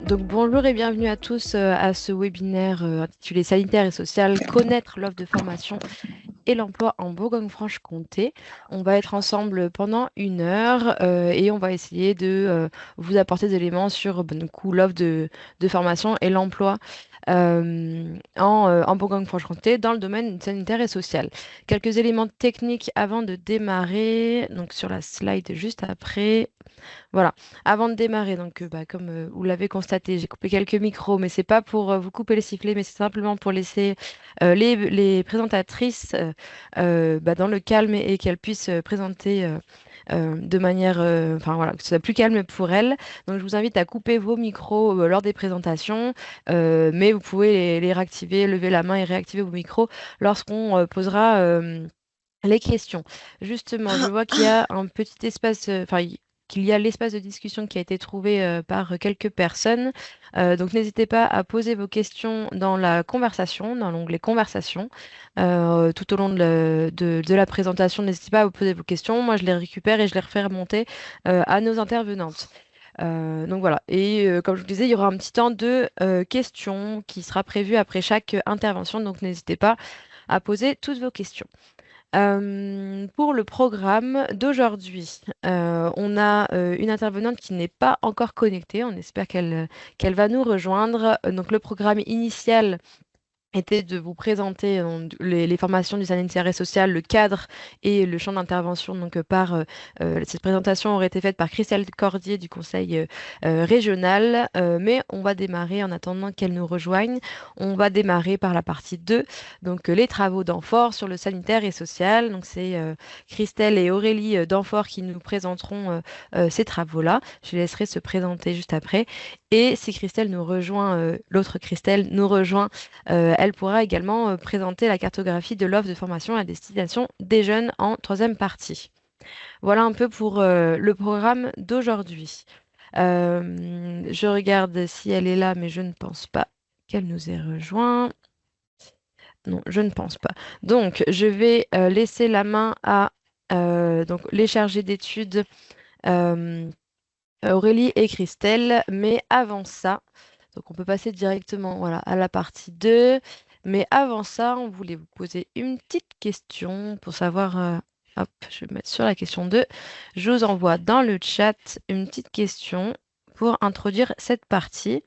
Donc bonjour et bienvenue à tous à ce webinaire intitulé Sanitaire et social, connaître l'offre de formation et l'emploi en Bourgogne-Franche-Comté. On va être ensemble pendant 1 heure et on va essayer de vous apporter des éléments sur du coup, l'offre de formation et l'emploi en Bourgogne-Franche-Comté dans le domaine sanitaire et social. Quelques éléments techniques avant de démarrer, donc sur la slide juste après. Voilà. Avant de démarrer, donc comme vous l'avez constaté, j'ai coupé quelques micros, mais c'est pas pour vous couper les sifflets, mais c'est simplement pour laisser les présentatrices dans le calme et qu'elles puissent présenter de manière, enfin voilà, que ce soit plus calme pour elles. Donc je vous invite à couper vos micros lors des présentations, mais vous pouvez les réactiver, lever la main et réactiver vos micros lorsqu'on posera les questions. Justement, je vois qu'il y a un petit espace, qu'il y a l'espace de discussion qui a été trouvé par quelques personnes. Donc, n'hésitez pas à poser vos questions dans la conversation, dans l'onglet conversation, tout au long de la présentation. N'hésitez pas à vous poser vos questions. Moi, je les récupère et je les refais remonter à nos intervenantes. Donc voilà. Et comme je vous disais, il y aura un petit temps de questions qui sera prévu après chaque intervention. Donc, n'hésitez pas à poser toutes vos questions. Pour le programme d'aujourd'hui, on a une intervenante qui n'est pas encore connectée. On espère qu'elle va nous rejoindre. Donc le programme initial était de vous présenter les formations du sanitaire et social, le cadre et le champ d'intervention. Donc, cette présentation aurait été faite par Christelle Cordier du conseil régional. Mais on va démarrer, en attendant qu'elle nous rejoigne, on va démarrer par la partie 2, donc les travaux d'Amphore sur le sanitaire et social. Donc, c'est Christelle et Aurélie d'Amphore qui nous présenteront ces travaux-là. Je les laisserai se présenter juste après. Et si Christelle nous rejoint, l'autre Christelle nous rejoint, elle pourra également présenter la cartographie de l'offre de formation à destination des jeunes en troisième partie. Voilà un peu pour le programme d'aujourd'hui. Je regarde si elle est là, mais je ne pense pas qu'elle nous ait rejoint. Non, je ne pense pas. Donc, je vais laisser la main à donc, les chargés d'études euh, Aurélie et Christelle. Mais avant ça, donc on peut passer directement voilà, à la partie 2. Mais avant ça, on voulait vous poser une petite question pour savoir. Hop, je vais me mettre sur la question 2. Je vous envoie dans le chat une petite question pour introduire cette partie,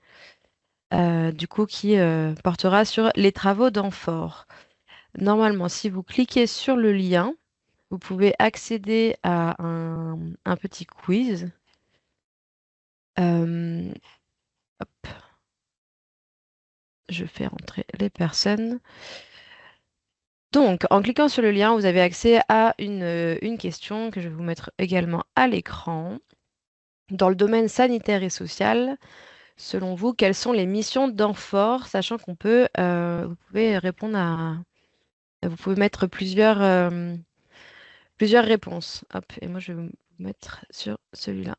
du coup, qui portera sur les travaux d'Amphore. Normalement, si vous cliquez sur le lien, vous pouvez accéder à un petit quiz. Euh, hop, je fais rentrer les personnes. Donc, en cliquant sur le lien, vous avez accès à une question que je vais vous mettre également à l'écran. Dans le domaine sanitaire et social, selon vous, quelles sont les missions d'Amphore, sachant qu'on peut, vous pouvez répondre vous pouvez mettre plusieurs réponses. Hop, et moi je vais vous mettre sur celui-là.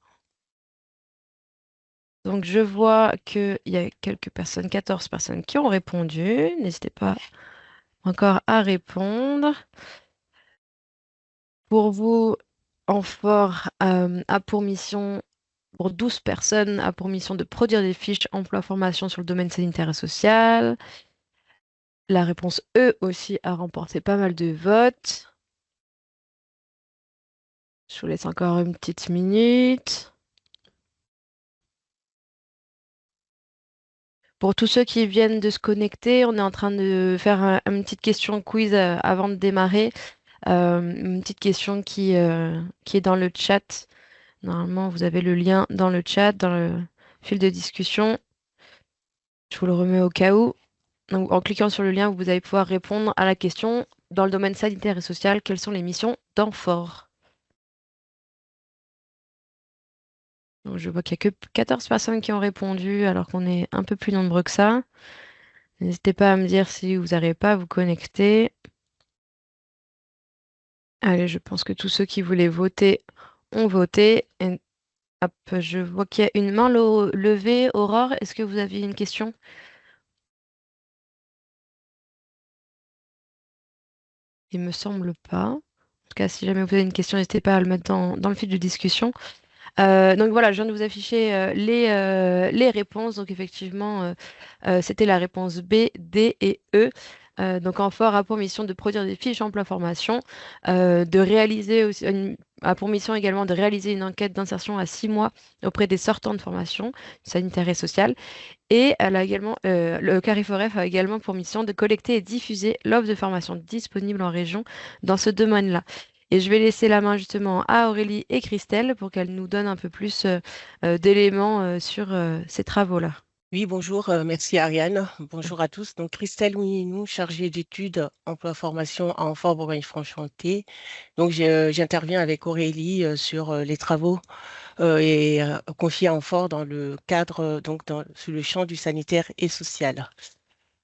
Donc, je vois qu'il y a quelques personnes, 14 personnes qui ont répondu. N'hésitez pas encore à répondre. Pour vous, Amphore a pour mission, pour 12 personnes, a pour mission de produire des fiches emploi-formation sur le domaine sanitaire et social. La réponse E aussi a remporté pas mal de votes. Je vous laisse encore une petite minute. Pour tous ceux qui viennent de se connecter, on est en train de faire une petite question quiz avant de démarrer. Une petite question qui est dans le chat. Normalement, vous avez le lien dans le chat, dans le fil de discussion. Je vous le remets au cas où. Donc, en cliquant sur le lien, vous allez pouvoir répondre à la question dans le domaine sanitaire et social, quelles sont les missions d'Amphore? Donc, je vois qu'il n'y a que 14 personnes qui ont répondu, alors qu'on est un peu plus nombreux que ça. N'hésitez pas à me dire si vous n'arrivez pas à vous connecter. Allez, je pense que tous ceux qui voulaient voter ont voté. Et hop, je vois qu'il y a une main levée. Aurore, est-ce que vous aviez une question? Il me semble pas. En tout cas, si jamais vous avez une question, n'hésitez pas à le mettre dans le fil de discussion. Donc voilà, je viens de vous afficher les réponses. Donc effectivement, c'était la réponse B, D et E. Donc Amphore a pour mission de produire des fiches emploi formation, de réaliser aussi, a pour mission également de réaliser une enquête d'insertion à 6 mois auprès des sortants de formation sanitaire et sociale. Et elle a également, le Cariforef a également pour mission de collecter et diffuser l'offre de formation disponible en région dans ce domaine-là. Et je vais laisser la main justement à Aurélie et Christelle pour qu'elles nous donnent un peu plus d'éléments sur ces travaux-là. Oui, bonjour, merci Ariane. Bonjour à tous. Donc, Christelle Ouinou, chargée d'études emploi formation à Amfort-Bourgogne-Franche-Comté. Donc, j'interviens avec Aurélie sur les travaux confiés à Amfort dans le cadre, sous le champ du sanitaire et social.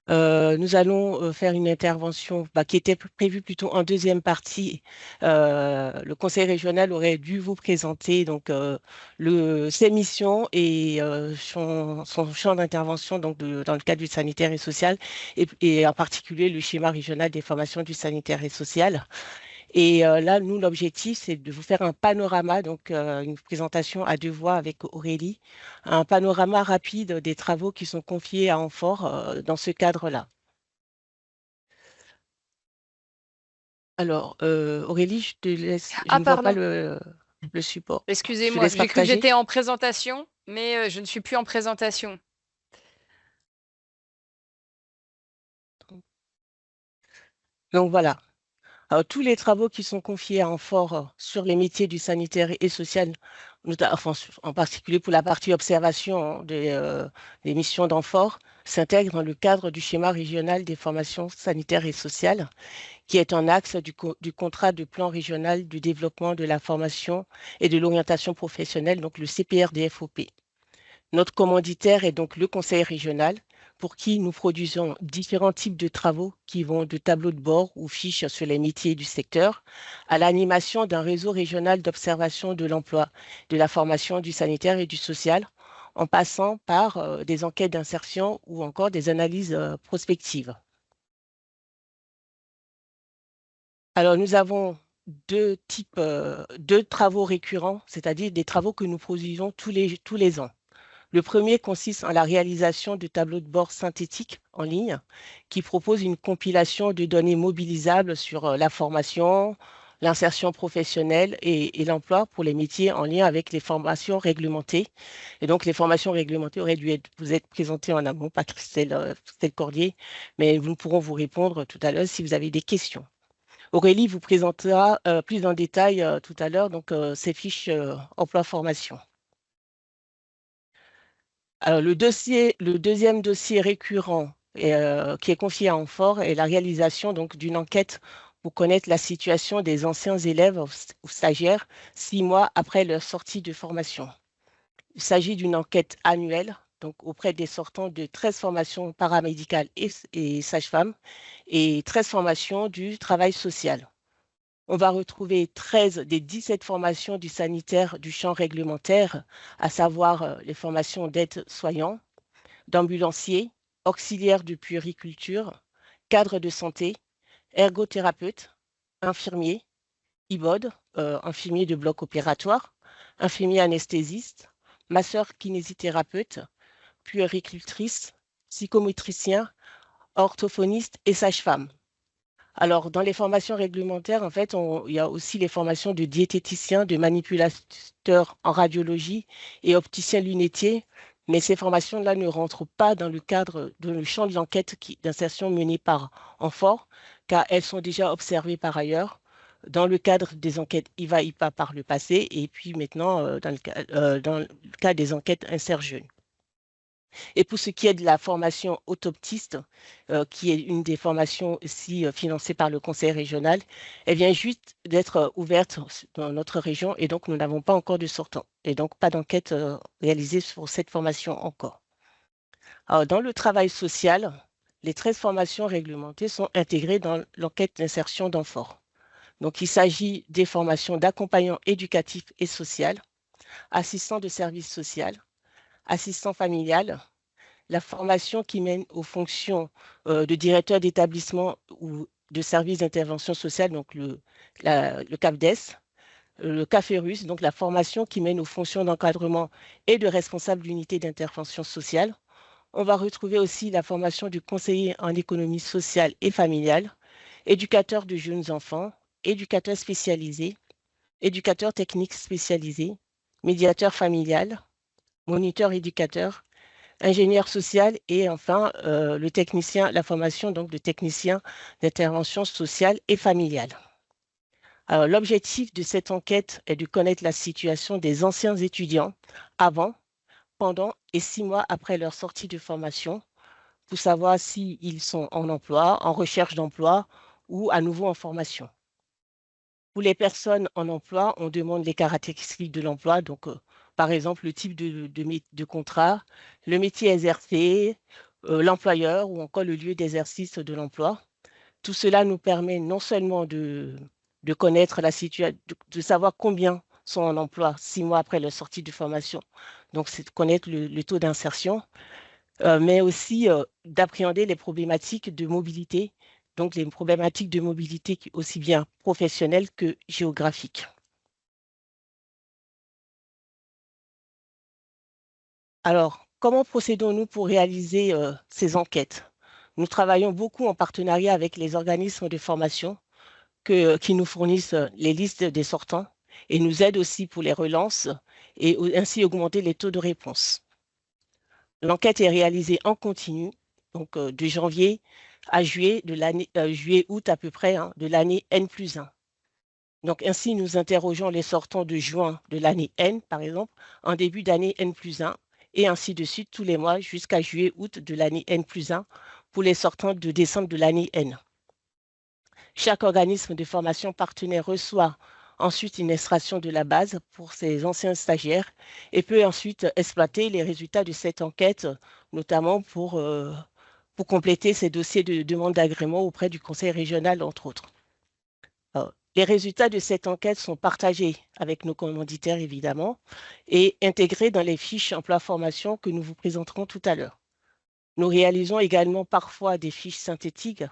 Nous allons faire une intervention qui était prévue plutôt en deuxième partie. Le conseil régional aurait dû vous présenter ses missions et son champ d'intervention dans le cadre du sanitaire et social et en particulier le schéma régional des formations du sanitaire et social. Et là, nous, l'objectif, c'est de vous faire un panorama, une présentation à deux voix avec Aurélie, un panorama rapide des travaux qui sont confiés à Amfort dans ce cadre-là. Alors, Aurélie, je te laisse, je Ah, ne vois pas pardon. le support. Je te Excusez-moi. laisse J'ai cru que partager. j'étais en présentation, mais je ne suis plus en présentation. Donc voilà. Alors, tous les travaux qui sont confiés à Amfort sur les métiers du sanitaire et social, en particulier pour la partie observation des missions d'Amfort, s'intègrent dans le cadre du schéma régional des formations sanitaires et sociales, qui est un axe du contrat de plan régional du développement de la formation et de l'orientation professionnelle, donc le CPRDFOP. Notre commanditaire est donc le conseil régional pour qui nous produisons différents types de travaux qui vont de tableaux de bord ou fiches sur les métiers du secteur à l'animation d'un réseau régional d'observation de l'emploi, de la formation, du sanitaire et du social, en passant par des enquêtes d'insertion ou encore des analyses prospectives. Alors, nous avons deux travaux récurrents, c'est-à-dire des travaux que nous produisons tous les ans. Le premier consiste en la réalisation de tableaux de bord synthétiques en ligne qui proposent une compilation de données mobilisables sur la formation, l'insertion professionnelle et l'emploi pour les métiers en lien avec les formations réglementées. Et donc, les formations réglementées auraient dû vous être présentées en amont, pas Christelle Cordier, mais nous pourrons vous répondre tout à l'heure si vous avez des questions. Aurélie vous présentera plus en détail tout à l'heure ces fiches emploi-formation. Alors, le deuxième dossier récurrent qui est confié à Amfort est la réalisation d'une enquête pour connaître la situation des anciens élèves ou stagiaires 6 mois après leur sortie de formation. Il s'agit d'une enquête annuelle auprès des sortants de 13 formations paramédicales et sages-femmes et 13 formations du travail social. On va retrouver 13 des 17 formations du sanitaire du champ réglementaire, à savoir les formations d'aide-soignants, d'ambulanciers, auxiliaires de puériculture, cadres de santé, ergothérapeutes, infirmiers, IBOD, infirmiers de bloc opératoire, infirmiers anesthésistes, masseurs kinésithérapeutes, puéricultrices, psychométriciens, orthophonistes et sages-femmes. Alors, dans les formations réglementaires, en fait, il y a aussi les formations de diététiciens, de manipulateurs en radiologie et opticiens lunetiers. Mais ces formations-là ne rentrent pas dans le cadre, dans le champ de l'enquête d'insertion menée par Amfort, car elles sont déjà observées par ailleurs dans le cadre des enquêtes IVA-IPA par le passé et puis maintenant dans le cas des enquêtes InserJeunes. Et pour ce qui est de la formation autoptiste, qui est une des formations aussi financées par le conseil régional, elle vient juste d'être ouverte dans notre région et donc nous n'avons pas encore de sortants et donc pas d'enquête réalisée sur cette formation encore. Alors, dans le travail social, les 13 formations réglementées sont intégrées dans l'enquête d'insertion d'Amfort. Donc, il s'agit des formations d'accompagnant éducatif et social, assistant de service social, assistant familial, la formation qui mène aux fonctions de directeur d'établissement ou de service d'intervention sociale, donc le CAPDES, le CAFERUS, donc la formation qui mène aux fonctions d'encadrement et de responsable d'unité d'intervention sociale. On va retrouver aussi la formation du conseiller en économie sociale et familiale, éducateur de jeunes enfants, éducateur spécialisé, éducateur technique spécialisé, médiateur familial, moniteur éducateur, ingénieur social et enfin le technicien, la formation donc de technicien d'intervention sociale et familiale. Alors, l'objectif de cette enquête est de connaître la situation des anciens étudiants avant, pendant et 6 mois après leur sortie de formation pour savoir s'ils sont en emploi, en recherche d'emploi ou à nouveau en formation. Pour les personnes en emploi, on demande les caractéristiques de l'emploi, donc par exemple le type de contrat, le métier exercé, l'employeur ou encore le lieu d'exercice de l'emploi. Tout cela nous permet non seulement de connaître la situation, de savoir combien sont en emploi 6 mois après leur sortie de formation, donc c'est de connaître le taux d'insertion, mais aussi d'appréhender les problématiques de mobilité, donc les problématiques de mobilité aussi bien professionnelles que géographiques. Alors, comment procédons-nous pour réaliser ces enquêtes? Nous travaillons beaucoup en partenariat avec les organismes de formation qui nous fournissent les listes des sortants et nous aident aussi pour les relances et ainsi augmenter les taux de réponse. L'enquête est réalisée en continu, donc de janvier à juillet, juillet-août à peu près, hein, de l'année N+1. Donc ainsi, nous interrogeons les sortants de juin de l'année N, par exemple, en début d'année N+1, et ainsi de suite tous les mois jusqu'à juillet-août de l'année N+1 pour les sortants de décembre de l'année N. Chaque organisme de formation partenaire reçoit ensuite une extraction de la base pour ses anciens stagiaires et peut ensuite exploiter les résultats de cette enquête, notamment pour compléter ses dossiers de demande d'agrément auprès du conseil régional, entre autres. Alors, les résultats de cette enquête sont partagés avec nos commanditaires, évidemment, et intégrés dans les fiches emploi-formation que nous vous présenterons tout à l'heure. Nous réalisons également parfois des fiches synthétiques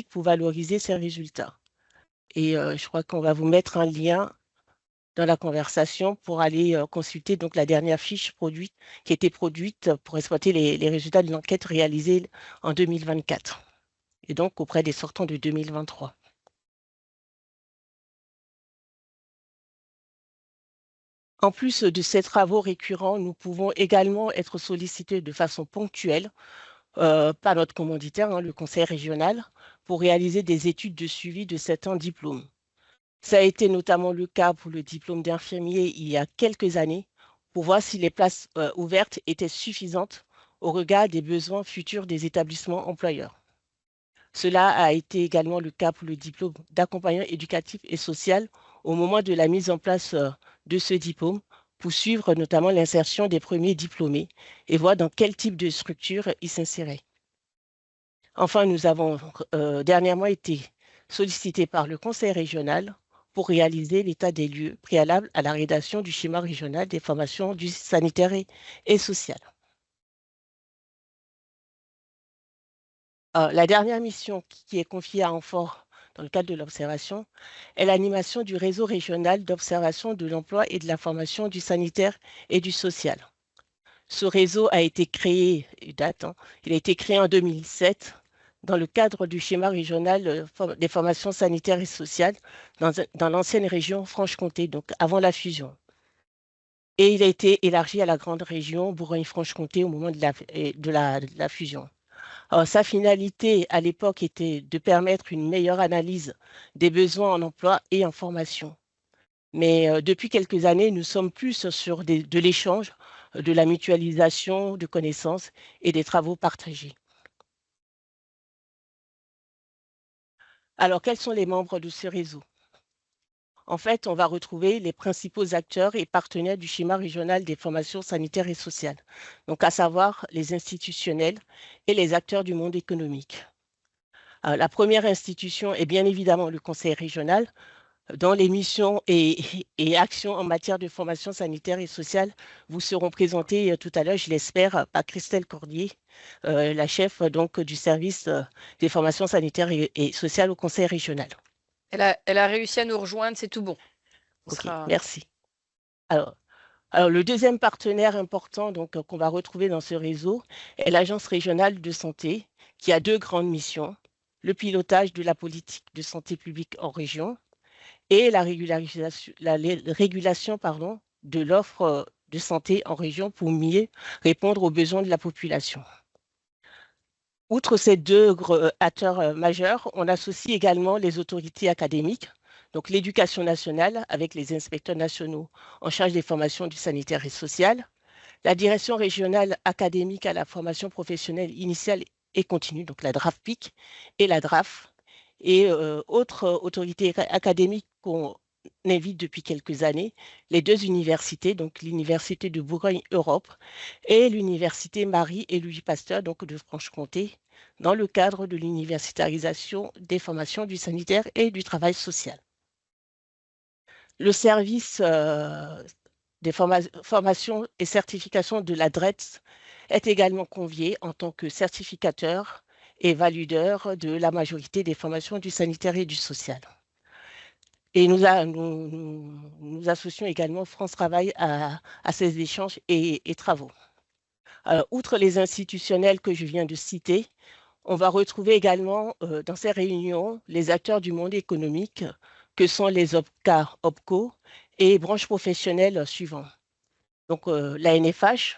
pour valoriser ces résultats. Et je crois qu'on va vous mettre un lien dans la conversation pour aller consulter donc la dernière fiche produite, qui a été produite pour exploiter les résultats de l'enquête réalisée en 2024 et donc auprès des sortants de 2023. En plus de ces travaux récurrents, nous pouvons également être sollicités de façon ponctuelle par notre commanditaire, hein, le conseil régional, pour réaliser des études de suivi de certains diplômes. Ça a été notamment le cas pour le diplôme d'infirmier il y a quelques années, pour voir si les places ouvertes étaient suffisantes au regard des besoins futurs des établissements employeurs. Cela a été également le cas pour le diplôme d'accompagnant éducatif et social au moment de la mise en place de ce diplôme pour suivre notamment l'insertion des premiers diplômés et voir dans quel type de structure ils s'inséraient. Enfin, nous avons dernièrement été sollicités par le conseil régional pour réaliser l'état des lieux préalable à la rédaction du schéma régional des formations du sanitaire et social. La dernière mission qui est confiée à Amphore dans le cadre de l'observation est l'animation du réseau régional d'observation de l'emploi et de la formation du sanitaire et du social. Ce réseau a été créé, il a été créé en 2007 dans le cadre du schéma régional des formations sanitaires et sociales dans l'ancienne région Franche-Comté, donc avant la fusion. Et il a été élargi à la grande région Bourgogne-Franche-Comté au moment de la fusion. Alors, sa finalité à l'époque était de permettre une meilleure analyse des besoins en emploi et en formation. Mais depuis quelques années, nous sommes plus sur de l'échange, de la mutualisation de connaissances et des travaux partagés. Alors, quels sont les membres de ce réseau? En fait, on va retrouver les principaux acteurs et partenaires du schéma régional des formations sanitaires et sociales, donc à savoir les institutionnels et les acteurs du monde économique. La première institution est bien évidemment le conseil régional, dont les missions et actions en matière de formation sanitaire et sociale vous seront présentées tout à l'heure, je l'espère, par Christelle Cordier, la chef donc, du service des formations sanitaires et sociales au conseil régional. Elle a réussi à nous rejoindre, c'est tout bon. Ok, merci. Alors, le deuxième partenaire important qu'on va retrouver dans ce réseau est l'Agence régionale de santé, qui a deux grandes missions: le pilotage de la politique de santé publique en région et la régulation de l'offre de santé en région pour mieux répondre aux besoins de la population. Outre ces deux acteurs majeurs, on associe également les autorités académiques, donc l'éducation nationale avec les inspecteurs nationaux en charge des formations du sanitaire et social, la direction régionale académique à la formation professionnelle initiale et continue, donc la DRAFPIC et la DRAF, et autres autorités académiques qu'on invite depuis quelques années, les deux universités, donc l'Université de Bourgogne-Europe et l'Université Marie et Louis Pasteur, donc de Franche-Comté, dans le cadre de l'universitarisation des formations du sanitaire et du travail social. Le service des formations et certifications de la DRETS est également convié en tant que certificateur et valideur de la majorité des formations du sanitaire et du social. Et nous associons également France Travail à ces échanges et travaux. Outre les institutionnels que je viens de citer, on va retrouver également dans ces réunions les acteurs du monde économique que sont les OPCA, OPCO et branches professionnelles suivantes. Donc l'ANFH,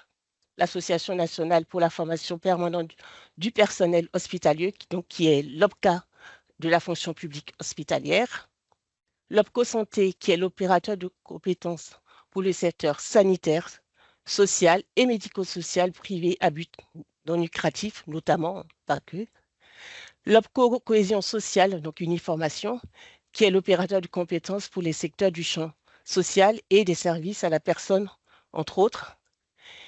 l'Association nationale pour la formation permanente du personnel hospitalier, qui est l'OPCA de la fonction publique hospitalière, l'OPCO Santé, qui est l'opérateur de compétences pour le secteur sanitaire, social et médico-social privé à but non lucratif, notamment, pas que. L'OPCO Cohésion sociale, donc Uniformation, qui est l'opérateur de compétences pour les secteurs du champ social et des services à la personne, entre autres.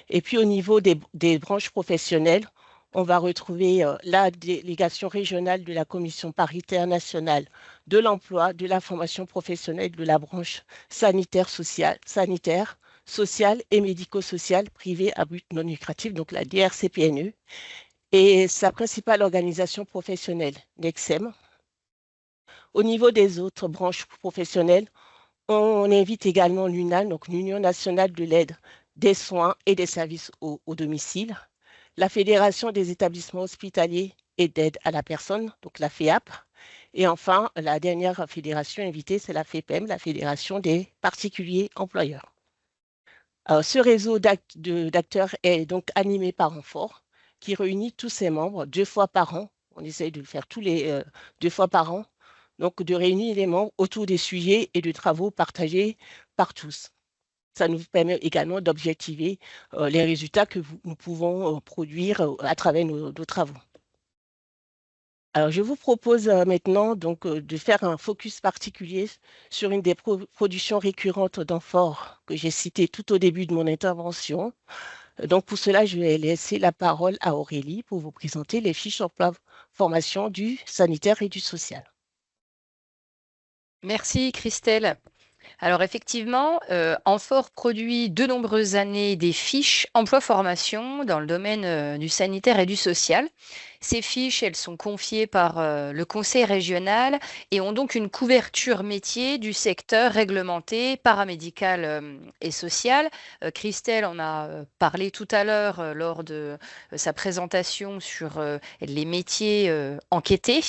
Et puis au niveau des branches professionnelles, on va retrouver la délégation régionale de la Commission paritaire nationale de l'emploi, de la formation professionnelle de la branche sanitaire, sociale et médico-sociale privée à but non lucratif, donc la DRCPNE, et sa principale organisation professionnelle, NEXEM. Au niveau des autres branches professionnelles, on invite également l'UNAL, donc l'Union nationale de l'aide des soins et des services au domicile, la Fédération des établissements hospitaliers et d'aide à la personne, donc la FEAP, et enfin, la dernière fédération invitée, c'est la FEPEM, la Fédération des particuliers employeurs. Alors, ce réseau d'acteurs est donc animé par un fort qui réunit tous ses membres 2 fois par an. On essaye de le faire tous les 2 fois par an, donc de réunir les membres autour des sujets et de travaux partagés par tous. Ça nous permet également d'objectiver les résultats que nous pouvons produire à travers nos travaux. Alors, je vous propose maintenant de faire un focus particulier sur une des productions récurrentes d'Amphore que j'ai citées tout au début de mon intervention. Donc, pour cela, je vais laisser la parole à Aurélie pour vous présenter les fiches emploi formation du sanitaire et du social. Merci Christelle. Alors effectivement, Amphore produit de nombreuses années des fiches emploi-formation dans le domaine du sanitaire et du social. Ces fiches, elles sont confiées par le conseil régional et ont donc une couverture métier du secteur réglementé, paramédical et social. Christelle en a parlé tout à l'heure lors de sa présentation sur les métiers enquêtés.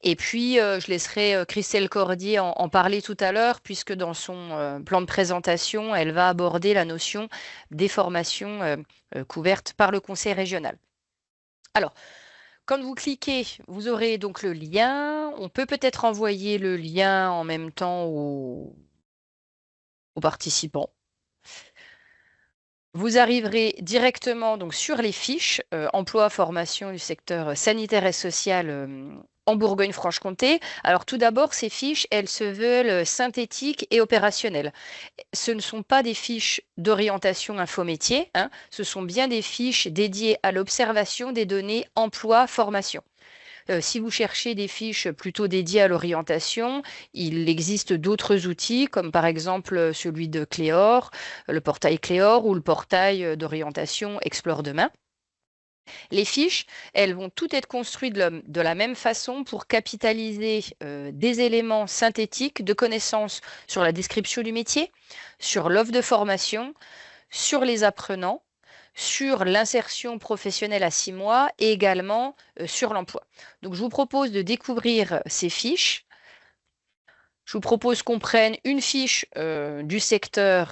Et puis, je laisserai Christelle Cordier en parler tout à l'heure, puisque dans son plan de présentation, elle va aborder la notion des formations couvertes par le conseil régional. Alors, quand vous cliquez, vous aurez donc le lien. On peut peut-être envoyer le lien en même temps aux participants. Vous arriverez directement donc sur les fiches emploi, formation du secteur sanitaire et social en Bourgogne-Franche-Comté. Alors tout d'abord, ces fiches, elles se veulent synthétiques et opérationnelles. Ce ne sont pas des fiches d'orientation infométier, hein, ce sont bien des fiches dédiées à l'observation des données emploi-formation. Si vous cherchez des fiches plutôt dédiées à l'orientation, il existe d'autres outils, comme par exemple celui de Cléor, le portail Cléor ou le portail d'orientation Explore Demain. Les fiches, elles vont toutes être construites de la même façon pour capitaliser des éléments synthétiques de connaissances sur la description du métier, sur l'offre de formation, sur les apprenants, sur l'insertion professionnelle à 6 mois et également sur l'emploi. Donc, je vous propose de découvrir ces fiches. Je vous propose qu'on prenne une fiche du secteur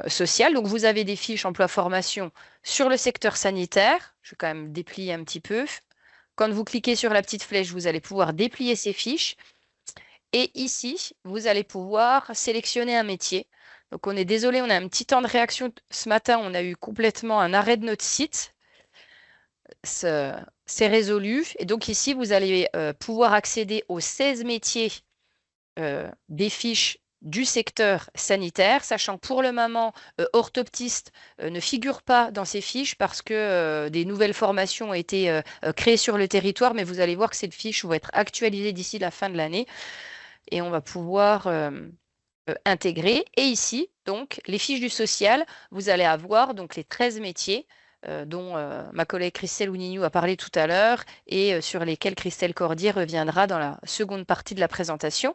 social. Donc, vous avez des fiches emploi-formation sur le secteur sanitaire. Je vais quand même déplier un petit peu. Quand vous cliquez sur la petite flèche, vous allez pouvoir déplier ces fiches. Et ici, vous allez pouvoir sélectionner un métier. Donc, on est désolé, on a un petit temps de réaction ce matin. On a eu complètement un arrêt de notre site. C'est résolu. Et donc, ici, vous allez pouvoir accéder aux 16 métiers des fiches du secteur sanitaire, sachant que pour le moment, orthoptiste ne figure pas dans ces fiches parce que des nouvelles formations ont été créées sur le territoire, mais vous allez voir que ces fiches vont être actualisées d'ici la fin de l'année et on va pouvoir intégrer. Et ici, donc, les fiches du social, vous allez avoir donc les 13 métiers dont ma collègue Christelle Ounignou a parlé tout à l'heure et sur lesquels Christelle Cordier reviendra dans la seconde partie de la présentation.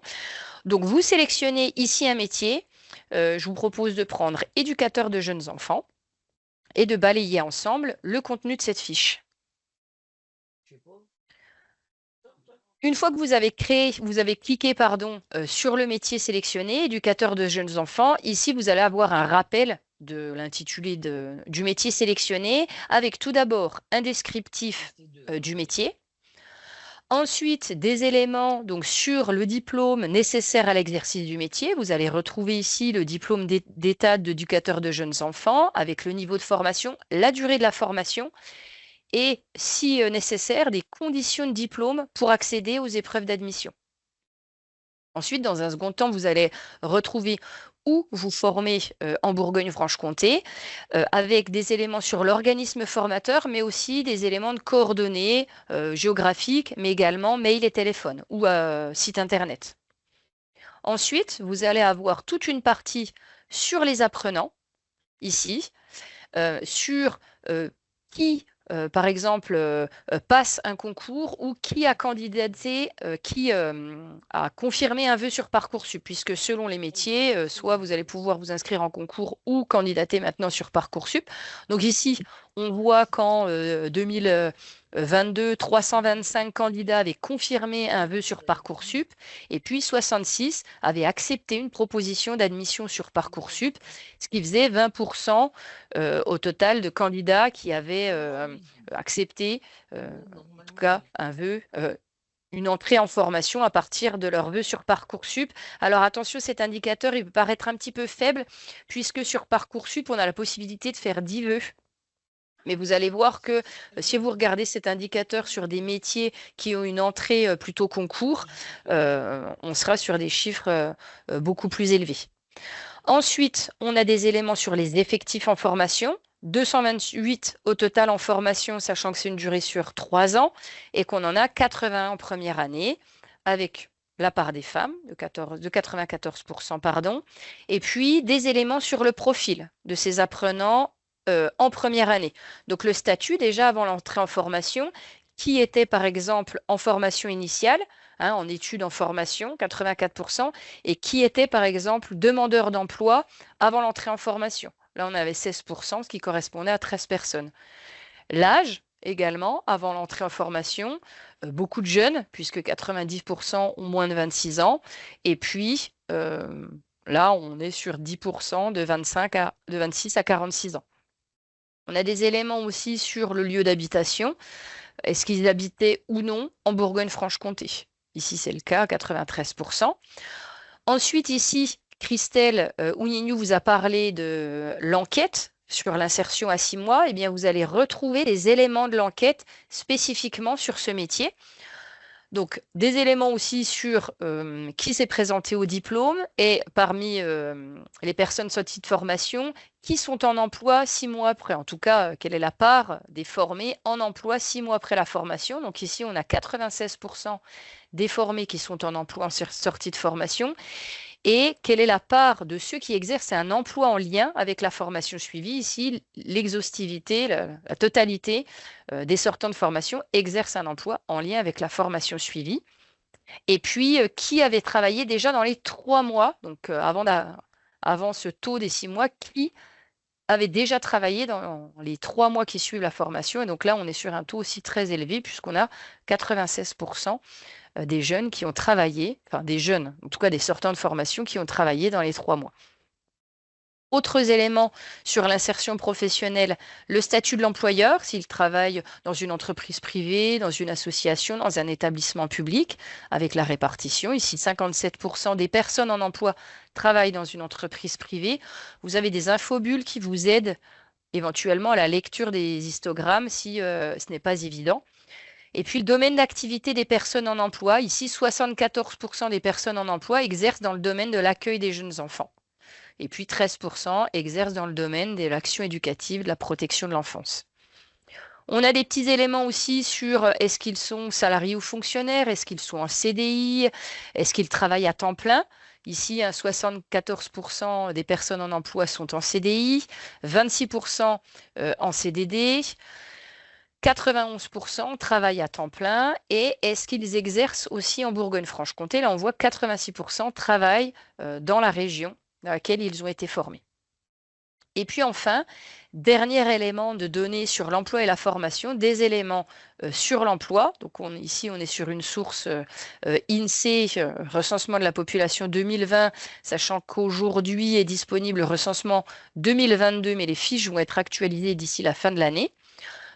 Donc, vous sélectionnez ici un métier. Je vous propose de prendre éducateur de jeunes enfants et de balayer ensemble le contenu de cette fiche. Une fois que vous avez cliqué sur le métier sélectionné, éducateur de jeunes enfants, ici, vous allez avoir un rappel de l'intitulé du métier sélectionné avec tout d'abord un descriptif du métier. Ensuite, des éléments donc, sur le diplôme nécessaire à l'exercice du métier. Vous allez retrouver ici le diplôme d'état d'éducateur de jeunes enfants avec le niveau de formation, la durée de la formation et, si nécessaire, des conditions de diplôme pour accéder aux épreuves d'admission. Ensuite, dans un second temps, vous allez retrouver où vous formez en Bourgogne-Franche-Comté, avec des éléments sur l'organisme formateur, mais aussi des éléments de coordonnées géographiques, mais également mail et téléphone ou site internet. Ensuite, vous allez avoir toute une partie sur les apprenants, ici, sur qui par exemple, passe un concours ou qui a candidaté, qui a confirmé un vœu sur Parcoursup, puisque selon les métiers, soit vous allez pouvoir vous inscrire en concours ou candidater maintenant sur Parcoursup. Donc ici, on voit qu'en 2022, 325 candidats avaient confirmé un vœu sur Parcoursup et puis 66 avaient accepté une proposition d'admission sur Parcoursup, ce qui faisait 20% au total de candidats qui avaient accepté, en tout cas, un vœu, une entrée en formation à partir de leur vœu sur Parcoursup. Alors attention, cet indicateur, il peut paraître un petit peu faible, puisque sur Parcoursup, on a la possibilité de faire 10 vœux. Mais vous allez voir que si vous regardez cet indicateur sur des métiers qui ont une entrée plutôt concours, on sera sur des chiffres beaucoup plus élevés. Ensuite, on a des éléments sur les effectifs en formation. 228 au total en formation, sachant que c'est une durée sur 3 ans et qu'on en a 80 en première année, avec la part des femmes de 94%, pardon, et puis des éléments sur le profil de ces apprenants en première année. Donc le statut déjà avant l'entrée en formation, qui était par exemple en formation initiale, en études en formation, 84%, et qui était par exemple demandeur d'emploi avant l'entrée en formation. Là, on avait 16%, ce qui correspondait à 13 personnes. L'âge, également, avant l'entrée en formation, beaucoup de jeunes, puisque 90% ont moins de 26 ans. Et puis, là, on est sur 10% de 26 à 46 ans. On a des éléments aussi sur le lieu d'habitation. Est-ce qu'ils habitaient ou non en Bourgogne-Franche-Comté? Ici, c'est le cas, 93%. Ensuite, ici, Christelle Ounignou vous a parlé de l'enquête sur l'insertion à 6 mois. Eh bien, vous allez retrouver les éléments de l'enquête spécifiquement sur ce métier. Donc, des éléments aussi sur qui s'est présenté au diplôme et parmi les personnes sorties de formation, qui sont en emploi 6 mois après. En tout cas, quelle est la part des formés en emploi 6 mois après la formation. Donc ici, on a 96% des formés qui sont en emploi en sortie de formation. et quelle est la part de ceux qui exercent un emploi en lien avec la formation suivie. Ici, l'exhaustivité, la totalité des sortants de formation exercent un emploi en lien avec la formation suivie. Et puis, qui avait travaillé déjà dans les 3 mois, donc avant ce taux des 6 mois, qui avait déjà travaillé dans les 3 mois qui suivent la formation. Et donc là, on est sur un taux aussi très élevé puisqu'on a 96% des jeunes qui ont travaillé, enfin des jeunes, en tout cas des sortants de formation qui ont travaillé dans les 3 mois. Autres éléments sur l'insertion professionnelle, le statut de l'employeur, s'il travaille dans une entreprise privée, dans une association, dans un établissement public, avec la répartition. Ici, 57% des personnes en emploi travaillent dans une entreprise privée. Vous avez des infobulles qui vous aident éventuellement à la lecture des histogrammes si ce n'est pas évident. Et puis, le domaine d'activité des personnes en emploi. Ici, 74% des personnes en emploi exercent dans le domaine de l'accueil des jeunes enfants. Et puis 13% exercent dans le domaine de l'action éducative, de la protection de l'enfance. On a des petits éléments aussi sur est-ce qu'ils sont salariés ou fonctionnaires, est-ce qu'ils sont en CDI, est-ce qu'ils travaillent à temps plein. Ici, 74% des personnes en emploi sont en CDI, 26% en CDD, 91% travaillent à temps plein. Et est-ce qu'ils exercent aussi en Bourgogne-Franche-Comté? Là, on voit 86% travaillent dans la région dans laquelle ils ont été formés. Et puis enfin, dernier élément de données sur l'emploi et la formation, des éléments sur l'emploi. Donc ici, on est sur une source INSEE, recensement de la population 2020, sachant qu'aujourd'hui est disponible le recensement 2022, mais les fiches vont être actualisées d'ici la fin de l'année.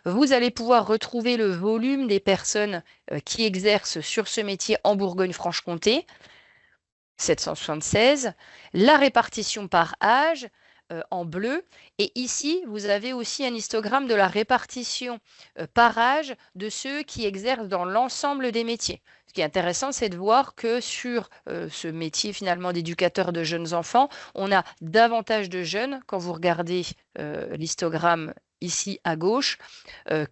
Vous allez pouvoir retrouver le volume des personnes qui exercent sur ce métier en Bourgogne-Franche-Comté, 776, la répartition par âge en bleu. Et ici, vous avez aussi un histogramme de la répartition par âge de ceux qui exercent dans l'ensemble des métiers. Ce qui est intéressant, c'est de voir que sur ce métier finalement d'éducateur de jeunes enfants, on a davantage de jeunes, quand vous regardez l'histogramme ici à gauche,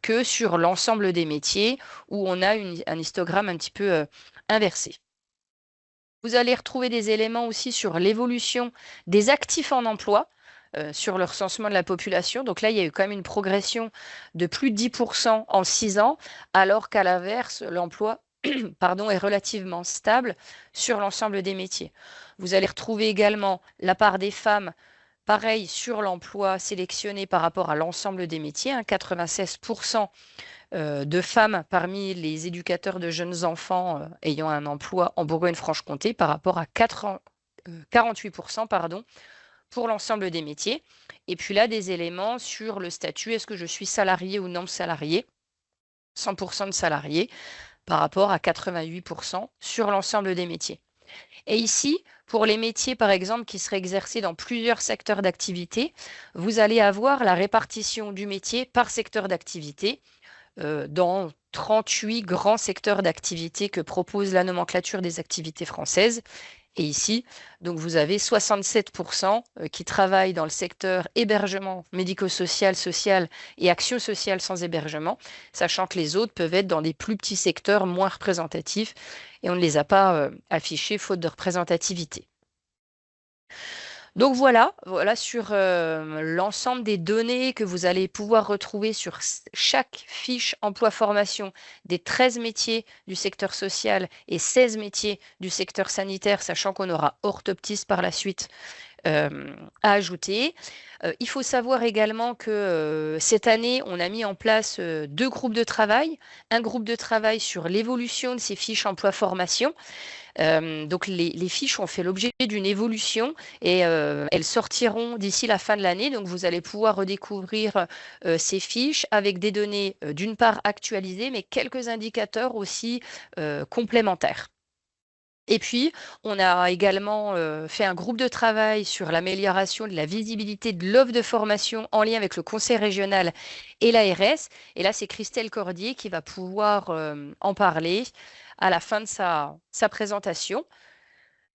que sur l'ensemble des métiers où on a un histogramme un petit peu inversé. Vous allez retrouver des éléments aussi sur l'évolution des actifs en emploi, sur le recensement de la population. Donc là, il y a eu quand même une progression de plus de 10% en 6 ans, alors qu'à l'inverse, l'emploi est relativement stable sur l'ensemble des métiers. Vous allez retrouver également la part des femmes, pareil, sur l'emploi sélectionné par rapport à l'ensemble des métiers, 96% de femmes parmi les éducateurs de jeunes enfants ayant un emploi en Bourgogne-Franche-Comté par rapport à 48% pour l'ensemble des métiers. Et puis là, des éléments sur le statut, est-ce que je suis salarié ou non salarié? 100% de salariés par rapport à 88% sur l'ensemble des métiers. Et ici, pour les métiers, par exemple, qui seraient exercés dans plusieurs secteurs d'activité, vous allez avoir la répartition du métier par secteur d'activité dans 38 grands secteurs d'activité que propose la nomenclature des activités françaises. Et ici, donc vous avez 67% qui travaillent dans le secteur hébergement médico-social, social et action sociale sans hébergement, sachant que les autres peuvent être dans des plus petits secteurs moins représentatifs et on ne les a pas affichés faute de représentativité. Donc voilà sur l'ensemble des données que vous allez pouvoir retrouver sur chaque fiche emploi-formation des 13 métiers du secteur social et 16 métiers du secteur sanitaire, sachant qu'on aura orthoptiste par la suite à ajouter. Il faut savoir également que cette année, on a mis en place 2 groupes de travail. Un groupe de travail sur l'évolution de ces fiches emploi-formation. Donc les fiches ont fait l'objet d'une évolution et elles sortiront d'ici la fin de l'année. Donc vous allez pouvoir redécouvrir ces fiches avec des données d'une part actualisées, mais quelques indicateurs aussi complémentaires. Et puis, on a également fait un groupe de travail sur l'amélioration de la visibilité de l'offre de formation en lien avec le conseil régional et l'ARS. Et là, c'est Christelle Cordier qui va pouvoir en parler à la fin de sa présentation.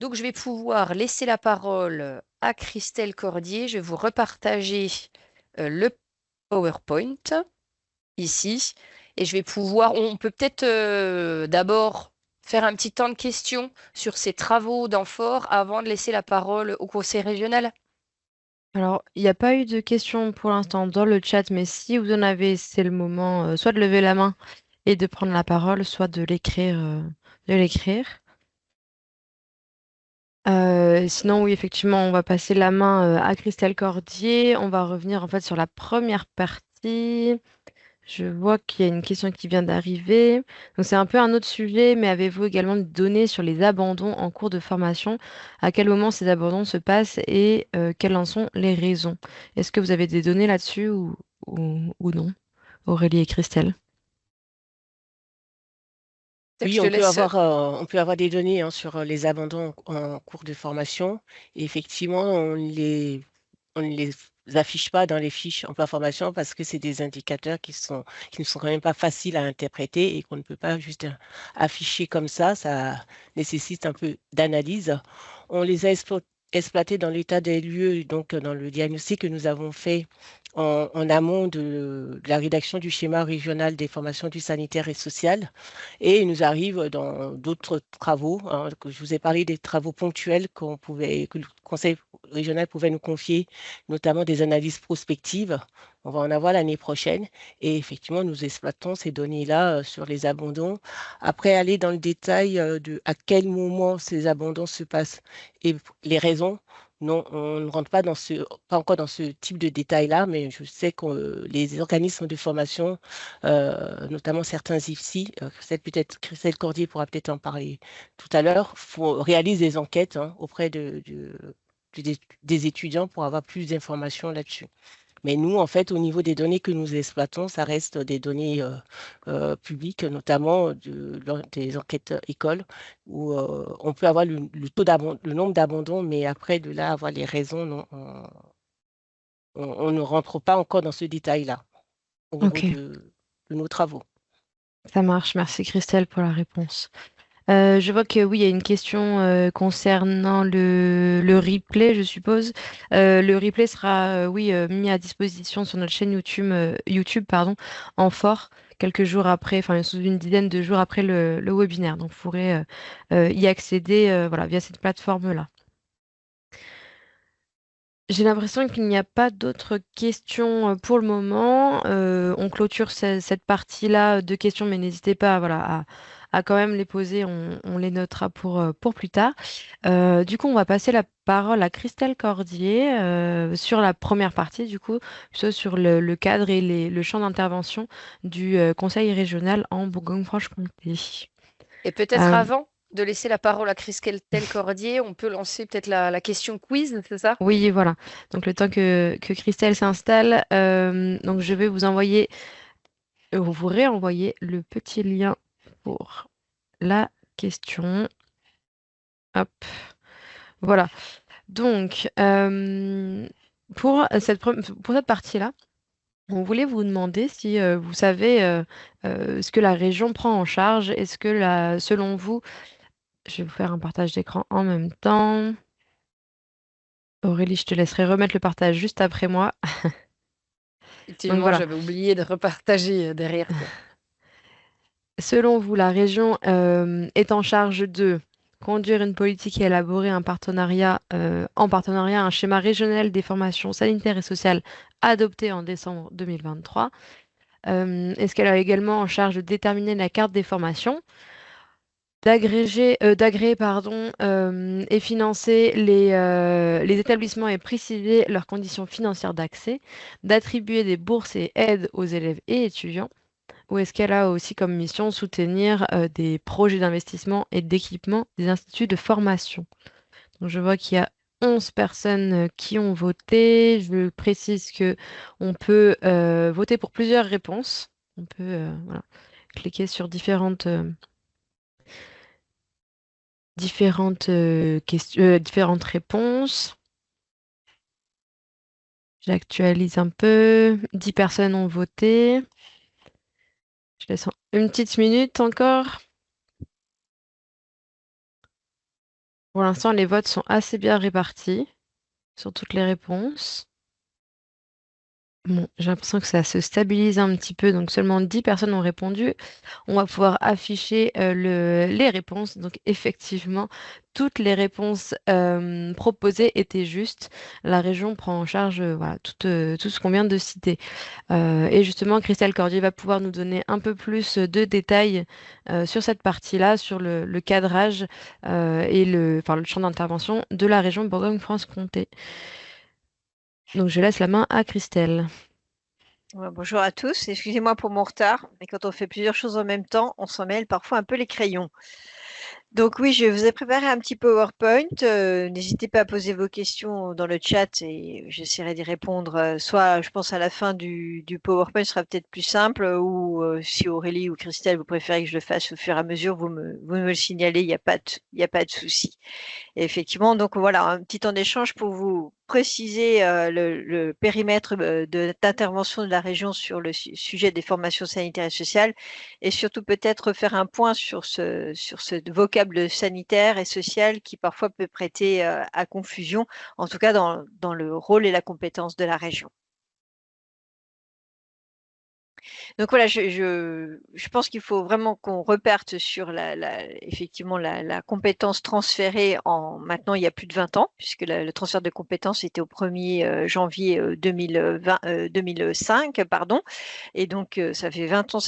Donc, je vais pouvoir laisser la parole à Christelle Cordier. Je vais vous repartager le PowerPoint ici. Et je vais pouvoir, on peut peut-être d'abord faire un petit temps de questions sur ces travaux d'amphore avant de laisser la parole au conseil régional? Alors, il n'y a pas eu de questions pour l'instant dans le chat, mais si vous en avez, c'est le moment soit de lever la main et de prendre la parole, soit de l'écrire. Sinon, oui, effectivement, on va passer la main à Christelle Cordier. On va revenir en fait sur la première partie. Je vois qu'il y a une question qui vient d'arriver. Donc, c'est un peu un autre sujet, mais avez-vous également des données sur les abandons en cours de formation? À quel moment ces abandons se passent et quelles en sont les raisons? Est-ce que vous avez des données là-dessus ou non, Aurélie et Christelle? Peut-être que Oui, je te laisse. on peut avoir des données hein, sur les abandons en cours de formation. Et effectivement, on ne les affiche pas dans les fiches emploi formation parce que c'est des indicateurs qui ne sont quand même pas faciles à interpréter et qu'on ne peut pas juste afficher comme ça. Ça nécessite un peu d'analyse. On les a exploités dans l'état des lieux, donc dans le diagnostic que nous avons fait en amont de la rédaction du schéma régional des formations du sanitaire et social. Et il nous arrive dans d'autres travaux, hein, que je vous ai parlé des travaux ponctuels que le conseil régional pouvait nous confier, notamment des analyses prospectives. On va en avoir l'année prochaine. Et effectivement, nous exploitons ces données-là sur les abandons. Après, aller dans le détail de à quel moment ces abandons se passent et les raisons. Non, on ne rentre pas encore dans ce type de détail-là, mais je sais que les organismes de formation notamment certains IFSI, peut-être Christelle Cordier pourra peut-être en parler tout à l'heure, réalise des enquêtes hein, auprès des étudiants pour avoir plus d'informations là-dessus. Mais nous, en fait, au niveau des données que nous exploitons, ça reste des données publiques, notamment des enquêtes écoles, où on peut avoir le nombre d'abandons, mais après, de là, avoir les raisons, non, on ne rentre pas encore dans ce détail-là au niveau Ok, de nos travaux. ça marche. Merci Christelle pour la réponse. Je vois que oui, il y a une question concernant le replay, je suppose. Le replay sera oui, mis à disposition sur notre chaîne YouTube, pardon, en fort, quelques jours après, enfin sous une dizaine de jours après le webinaire. Donc vous pourrez y accéder voilà, via cette plateforme-là. J'ai l'impression qu'il n'y a pas d'autres questions pour le moment. On clôture cette partie-là de questions, mais n'hésitez pas voilà, à quand même les poser. On les notera pour plus tard. Du coup, on va passer la parole à Christelle Cordier sur la première partie, du coup, plutôt sur le cadre et le champ d'intervention du Conseil régional en Bourgogne-Franche-Comté. Et peut-être Euh, avant de laisser la parole à Christelle Cordier, on peut lancer peut-être la question quiz, c'est ça? oui, voilà. Donc, le temps que Christelle s'installe, donc je vais vous envoyer vous réenvoyer le petit lien pour la question. Hop, voilà. Donc, pour cette partie-là, on voulait vous demander si vous savez ce que la région prend en charge. Est-ce que selon vous, je vais vous faire un partage d'écran en même temps. Aurélie, je te laisserai remettre le partage juste après moi. Donc Effectivement, voilà. j'avais oublié de repartager derrière toi. Selon vous, la région est en charge de conduire une politique et élaborer en partenariat un schéma régional des formations sanitaires et sociales adopté en décembre 2023. Est-ce qu'elle a également en charge de déterminer la carte des formations, d'agréer pardon, et financer les établissements et préciser leurs conditions financières d'accès, d'attribuer des bourses et aides aux élèves et étudiants? Ou est-ce qu'elle a aussi comme mission soutenir des projets d'investissement et d'équipement des instituts de formation? Donc, je vois qu'il y a 11 personnes qui ont voté. Je précise que on peut voter pour plusieurs réponses. On peut voilà, cliquer sur différentes réponses. J'actualise un peu. 10 personnes ont voté. Je laisse une petite minute encore. Pour l'instant, les votes sont assez bien répartis sur toutes les réponses. Bon, j'ai l'impression que ça se stabilise un petit peu, donc seulement 10 personnes ont répondu. On va pouvoir afficher les réponses. Donc effectivement, toutes les réponses proposées étaient justes. La région prend en charge voilà, tout ce qu'on vient de citer. Et justement, Christelle Cordier va pouvoir nous donner un peu plus de détails sur cette partie-là, sur le cadrage et enfin, le champ d'intervention de la région Bourgogne-Franche-Comté. Donc je laisse la main à Christelle. Ouais, bonjour à tous, excusez-moi pour mon retard, mais quand on fait plusieurs choses en même temps, on s'en mêle parfois un peu les crayons. Donc oui, je vous ai préparé un petit PowerPoint. N'hésitez pas à poser vos questions dans le chat et j'essaierai d'y répondre. Soit, je pense, à la fin du PowerPoint ce sera peut-être plus simple, ou si Aurélie ou Christelle, vous préférez que je le fasse au fur et à mesure, vous me le signalez, il n'y a pas de souci. Et effectivement, donc voilà, un petit temps d'échange pour vous préciser le périmètre d'intervention de la région sur le sujet des formations sanitaires et sociales, et surtout peut-être faire un point sur ce vocable sanitaire et social qui parfois peut prêter à confusion, en tout cas dans le rôle et la compétence de la région. Donc voilà, je pense qu'il faut vraiment qu'on reparte sur effectivement la compétence transférée maintenant il y a plus de 20 ans, puisque le transfert de compétences était au 1er janvier 2005, pardon. Et donc ça fait 20 ans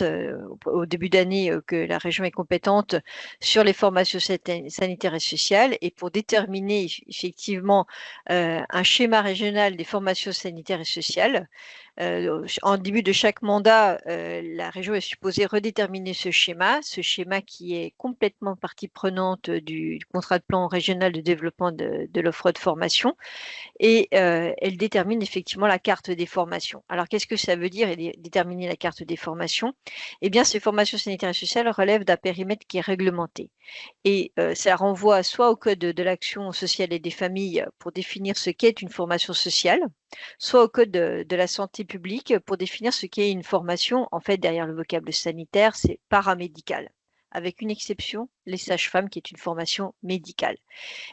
au début d'année que la région est compétente sur les formations sanitaires et sociales. Et pour déterminer effectivement un schéma régional des formations sanitaires et sociales, en début de chaque mandat, la région est supposée redéterminer ce schéma qui est complètement partie prenante du contrat de plan régional de développement de l'offre de formation, et elle détermine effectivement la carte des formations. Alors, qu'est-ce que ça veut dire, déterminer la carte des formations? Eh bien, ces formations sanitaires et sociales relèvent d'un périmètre qui est réglementé. Et ça renvoie soit au Code de l'action sociale et des familles pour définir ce qu'est une formation sociale, soit au Code de la santé publique pour définir ce qu'est une formation. En fait, derrière le vocable sanitaire, c'est paramédical, avec une exception, les sages-femmes, qui est une formation médicale.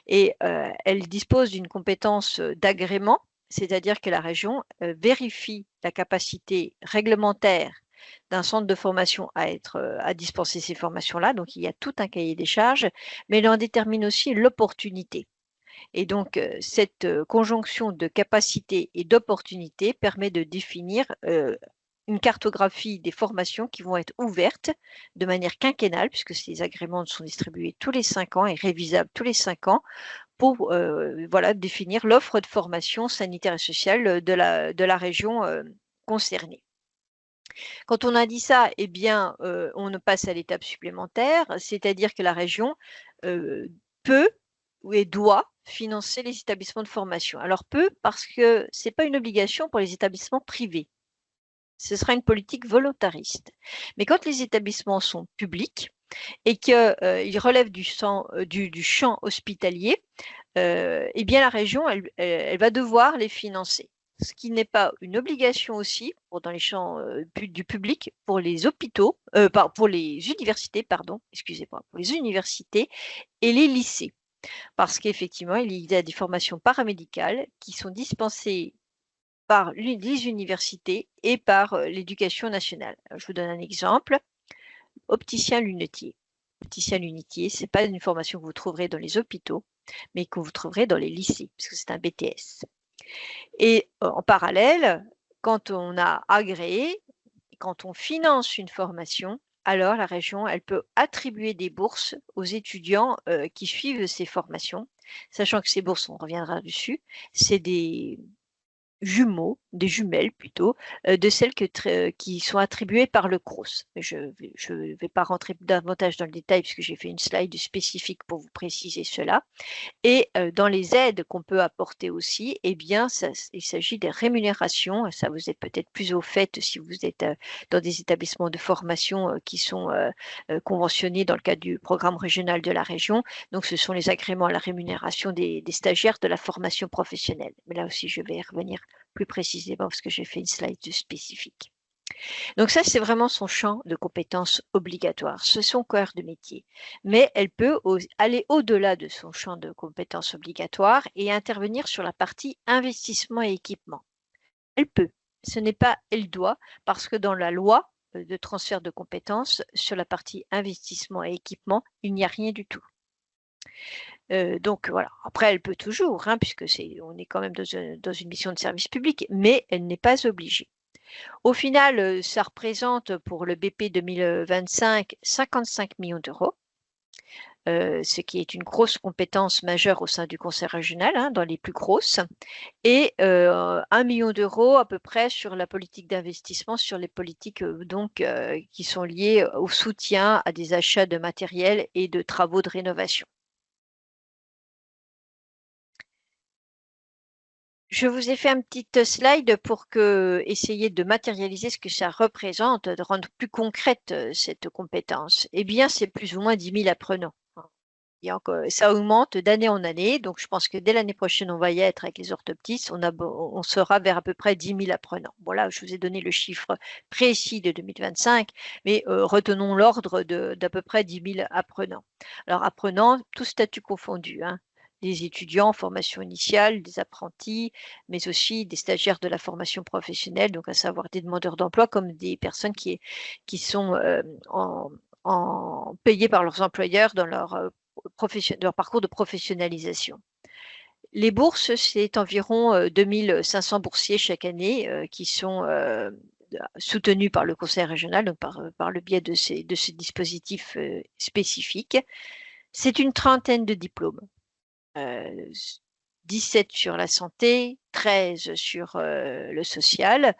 Et elle dispose d'une compétence d'agrément, c'est-à-dire que la région vérifie la capacité réglementaire d'un centre de formation à dispenser ces formations-là. Donc, il y a tout un cahier des charges, mais elle en détermine aussi l'opportunité. Et donc, cette conjonction de capacité et d'opportunité permet de définir une cartographie des formations qui vont être ouvertes de manière quinquennale, puisque ces agréments sont distribués tous les 5 ans et révisables tous les 5 ans, pour définir l'offre de formation sanitaire et sociale de la région concernée. Quand on a dit ça, eh bien, on passe à l'étape supplémentaire, c'est-à-dire que la région peut et doit financer les établissements de formation. Alors peut, parce que ce n'est pas une obligation pour les établissements privés. Ce sera une politique volontariste. Mais quand les établissements sont publics et qu'ils relèvent du champ hospitalier, eh bien la région, elle va devoir les financer. Ce qui n'est pas une obligation aussi dans les champs du public pour les hôpitaux, pour les universités, pardon, excusez-moi, pour les universités et les lycées. Parce qu'effectivement, il y a des formations paramédicales qui sont dispensées par les universités et par l'éducation nationale. Alors, je vous donne un exemple. Opticien-lunetier. Opticien-lunetier, ce n'est pas une formation que vous trouverez dans les hôpitaux, mais que vous trouverez dans les lycées, parce que c'est un BTS. Et en parallèle, quand on a agréé, quand on finance une formation, alors la région, elle peut attribuer des bourses aux étudiants qui suivent ces formations, sachant que ces bourses, on reviendra dessus, c'est des jumelles plutôt, de celles qui sont attribuées par le CROUS. Je ne vais pas rentrer davantage dans le détail puisque j'ai fait une slide spécifique pour vous préciser cela. Et dans les aides qu'on peut apporter aussi, eh bien, il s'agit des rémunérations. Ça, vous êtes peut-être plus au fait si vous êtes dans des établissements de formation qui sont conventionnés dans le cadre du programme régional de la région. Donc, ce sont les agréments à la rémunération des stagiaires de la formation professionnelle. Mais là aussi, je vais y revenir plus précisément parce que j'ai fait une slide spécifique. Donc ça, c'est vraiment son champ de compétences obligatoires, c'est son cœur de métier. Mais elle peut aller au-delà de son champ de compétences obligatoires et intervenir sur la partie investissement et équipement. Elle peut, ce n'est pas « elle doit », parce que dans la loi de transfert de compétences, sur la partie investissement et équipement, il n'y a rien du tout. Donc voilà, après elle peut toujours, hein, puisque on est quand même dans une mission de service public, mais elle n'est pas obligée. Au final, ça représente pour le BP 2025 55 millions d'euros, ce qui est une grosse compétence majeure au sein du conseil régional, hein, dans les plus grosses, et 1 million d'euros à peu près sur la politique d'investissement, sur les politiques qui sont liées au soutien à des achats de matériel et de travaux de rénovation. Je vous ai fait un petit slide pour essayer de matérialiser ce que ça représente, de rendre plus concrète cette compétence. Eh bien, c'est plus ou moins 10 000 apprenants. Ça augmente d'année en année, donc je pense que dès l'année prochaine, on va y être avec les orthoptistes, on sera vers à peu près 10 000 apprenants. Voilà, je vous ai donné le chiffre précis de 2025, mais retenons l'ordre d'à peu près 10 000 apprenants. Alors, apprenants, tout statut confondu, hein. Des étudiants en formation initiale, des apprentis, mais aussi des stagiaires de la formation professionnelle, donc à savoir des demandeurs d'emploi comme des personnes qui sont payées par leurs employeurs dans leur parcours de professionnalisation. Les bourses, c'est environ 2500 boursiers chaque année qui sont soutenus par le conseil régional, donc par le biais de ces dispositifs spécifiques. C'est une trentaine de diplômes. 17 sur la santé, 13 sur le social,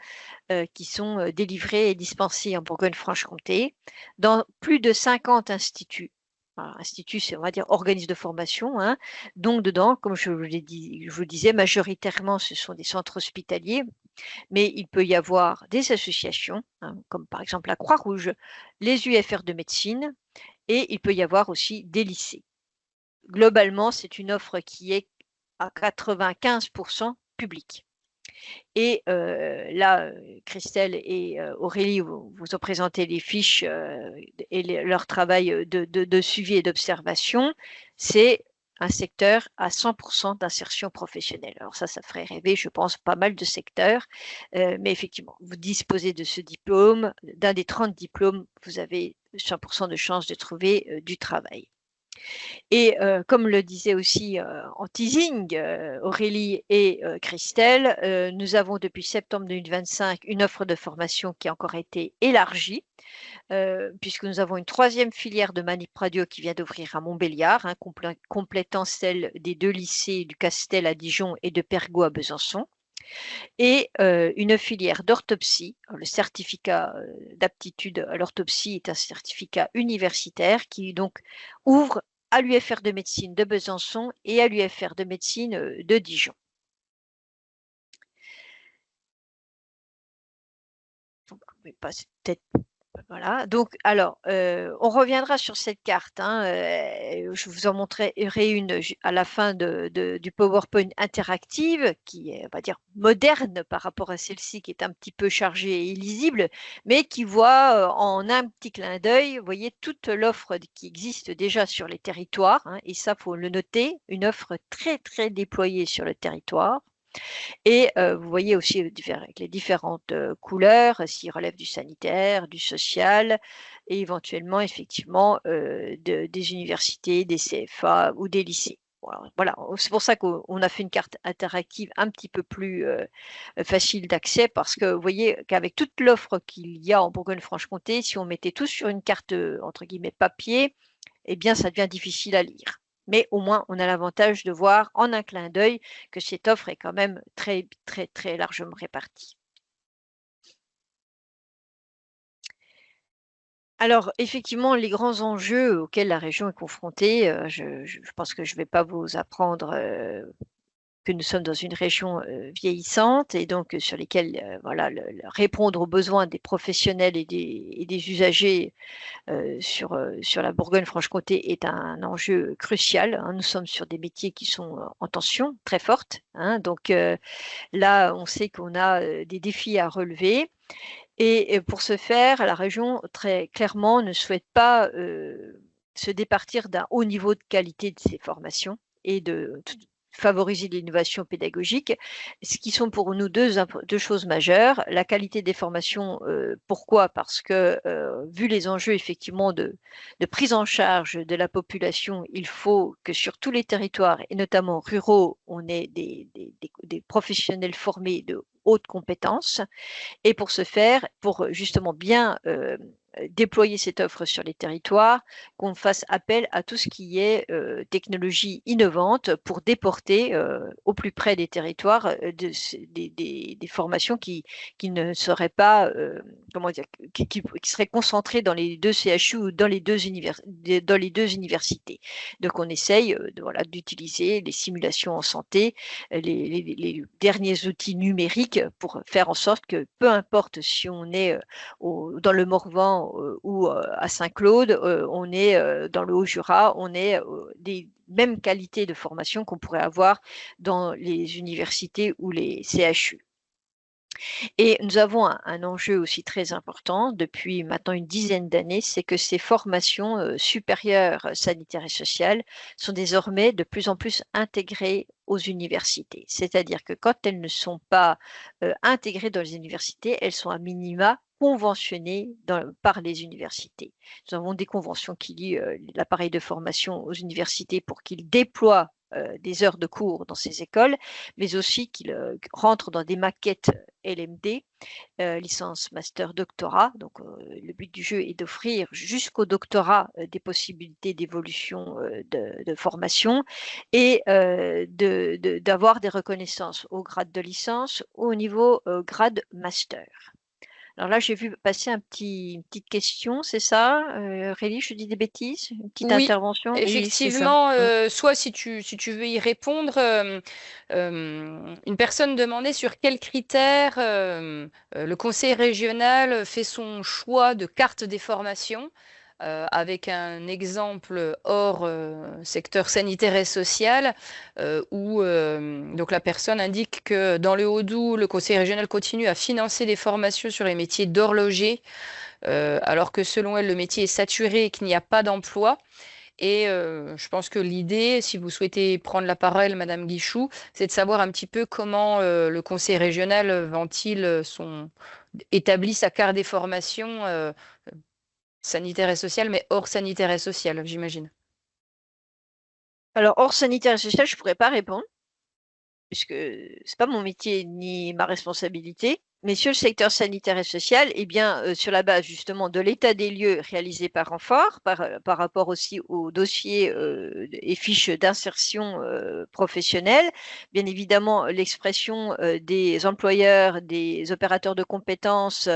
qui sont délivrés et dispensés en Bourgogne-Franche-Comté dans plus de 50 instituts. Alors, institut, c'est, on va dire, organisme de formation, hein. Donc, dedans, comme je vous disais, majoritairement, ce sont des centres hospitaliers, mais il peut y avoir des associations, hein, comme par exemple la Croix-Rouge, les UFR de médecine, et il peut y avoir aussi des lycées. Globalement, c'est une offre qui est à 95% publique. Et là, Christelle et Aurélie vous ont présenté les fiches et leur travail de suivi et d'observation. C'est un secteur à 100% d'insertion professionnelle. Alors ça ferait rêver, je pense, pas mal de secteurs. Mais effectivement, vous disposez de ce diplôme. D'un des 30 diplômes, vous avez 100% de chances de trouver du travail. Et comme le disait aussi en teasing Aurélie et Christelle, nous avons depuis septembre 2025 une offre de formation qui a encore été élargie, puisque nous avons une 3e filière de manip radio qui vient d'ouvrir à Montbéliard, hein, complétant celle des 2 lycées du Castel à Dijon et de Pergaud à Besançon. Et une filière d'orthopsie. Le certificat d'aptitude à l'orthopsie est un certificat universitaire qui donc ouvre à l'UFR de médecine de Besançon et à l'UFR de médecine de Dijon. Peut-être. Voilà, donc alors, on reviendra sur cette carte, hein, je vous en montrerai une à la fin du PowerPoint interactive, qui est, on va dire, moderne par rapport à celle-ci, qui est un petit peu chargée et illisible, mais qui voit en un petit clin d'œil, vous voyez, toute l'offre qui existe déjà sur les territoires, hein, et ça, il faut le noter, une offre très, très déployée sur le territoire. Et vous voyez aussi avec les différentes couleurs, s'ils relèvent du sanitaire, du social, et éventuellement, effectivement, des universités, des CFA ou des lycées. Voilà, c'est pour ça qu'on a fait une carte interactive un petit peu plus facile d'accès, parce que vous voyez qu'avec toute l'offre qu'il y a en Bourgogne-Franche-Comté, si on mettait tout sur une carte, entre guillemets, papier, eh bien, ça devient difficile à lire. Mais au moins, on a l'avantage de voir en un clin d'œil que cette offre est quand même très, très, très largement répartie. Alors, effectivement, les grands enjeux auxquels la région est confrontée, je pense que je ne vais pas vous apprendre que nous sommes dans une région vieillissante et donc sur lesquelles voilà, répondre aux besoins des professionnels et des usagers sur la Bourgogne-Franche-Comté est un enjeu crucial, hein. Nous sommes sur des métiers qui sont en tension très forte, hein. Donc là, on sait qu'on a des défis à relever. Et pour ce faire, la région, très clairement, ne souhaite pas se départir d'un haut niveau de qualité de ces formations et de favoriser l'innovation pédagogique, ce qui sont pour nous deux choses majeures. La qualité des formations, pourquoi? Parce que vu les enjeux effectivement de prise en charge de la population, il faut que sur tous les territoires, et notamment ruraux, on ait des professionnels formés de hautes compétences. Et pour ce faire, pour justement bien déployer cette offre sur les territoires, qu'on fasse appel à tout ce qui est technologie innovante pour déporter au plus près des territoires des formations qui ne seraient pas, comment dire, qui seraient concentrées dans les 2 CHU ou dans les deux universités. Donc on essaye voilà, d'utiliser les simulations en santé, les derniers outils numériques pour faire en sorte que peu importe si on est dans le Morvan ou à Saint-Claude, on est dans le Haut-Jura, on est des mêmes qualités de formation qu'on pourrait avoir dans les universités ou les CHU. Et nous avons un enjeu aussi très important depuis maintenant une dizaine d'années, c'est que ces formations supérieures sanitaires et sociales sont désormais de plus en plus intégrées aux universités. C'est-à-dire que quand elles ne sont pas intégrées dans les universités, elles sont à minima conventionnées par les universités. Nous avons des conventions qui lient l'appareil de formation aux universités pour qu'ils déploient des heures de cours dans ces écoles, mais aussi qu'ils rentrent dans des maquettes LMD, licence, master, doctorat. Donc, le but du jeu est d'offrir jusqu'au doctorat des possibilités d'évolution de formation et d'avoir des reconnaissances au grade de licence ou au niveau grade master. Alors là, j'ai vu passer une petite question, c'est ça, Rélie, je dis des bêtises? Une petite Oui, intervention? effectivement, soit si tu veux y répondre, une personne demandait sur quels critères le conseil régional fait son choix de carte des formations, avec un exemple hors secteur sanitaire et social, où donc la personne indique que dans le Haut-Doubs, le conseil régional continue à financer des formations sur les métiers d'horloger, alors que selon elle, le métier est saturé et qu'il n'y a pas d'emploi. Et je pense que l'idée, si vous souhaitez prendre la parole, Madame Guichou, c'est de savoir un petit peu comment le conseil régional établit sa carte des formations sanitaire et sociale, mais hors sanitaire et sociale, j'imagine. Alors, hors sanitaire et social, je ne pourrais pas répondre, puisque ce n'est pas mon métier ni ma responsabilité. Mais sur le secteur sanitaire et social, eh bien, sur la base justement de l'état des lieux réalisé par Renfort, par rapport aussi aux dossiers et fiches d'insertion professionnelle, bien évidemment, l'expression des employeurs, des opérateurs de compétences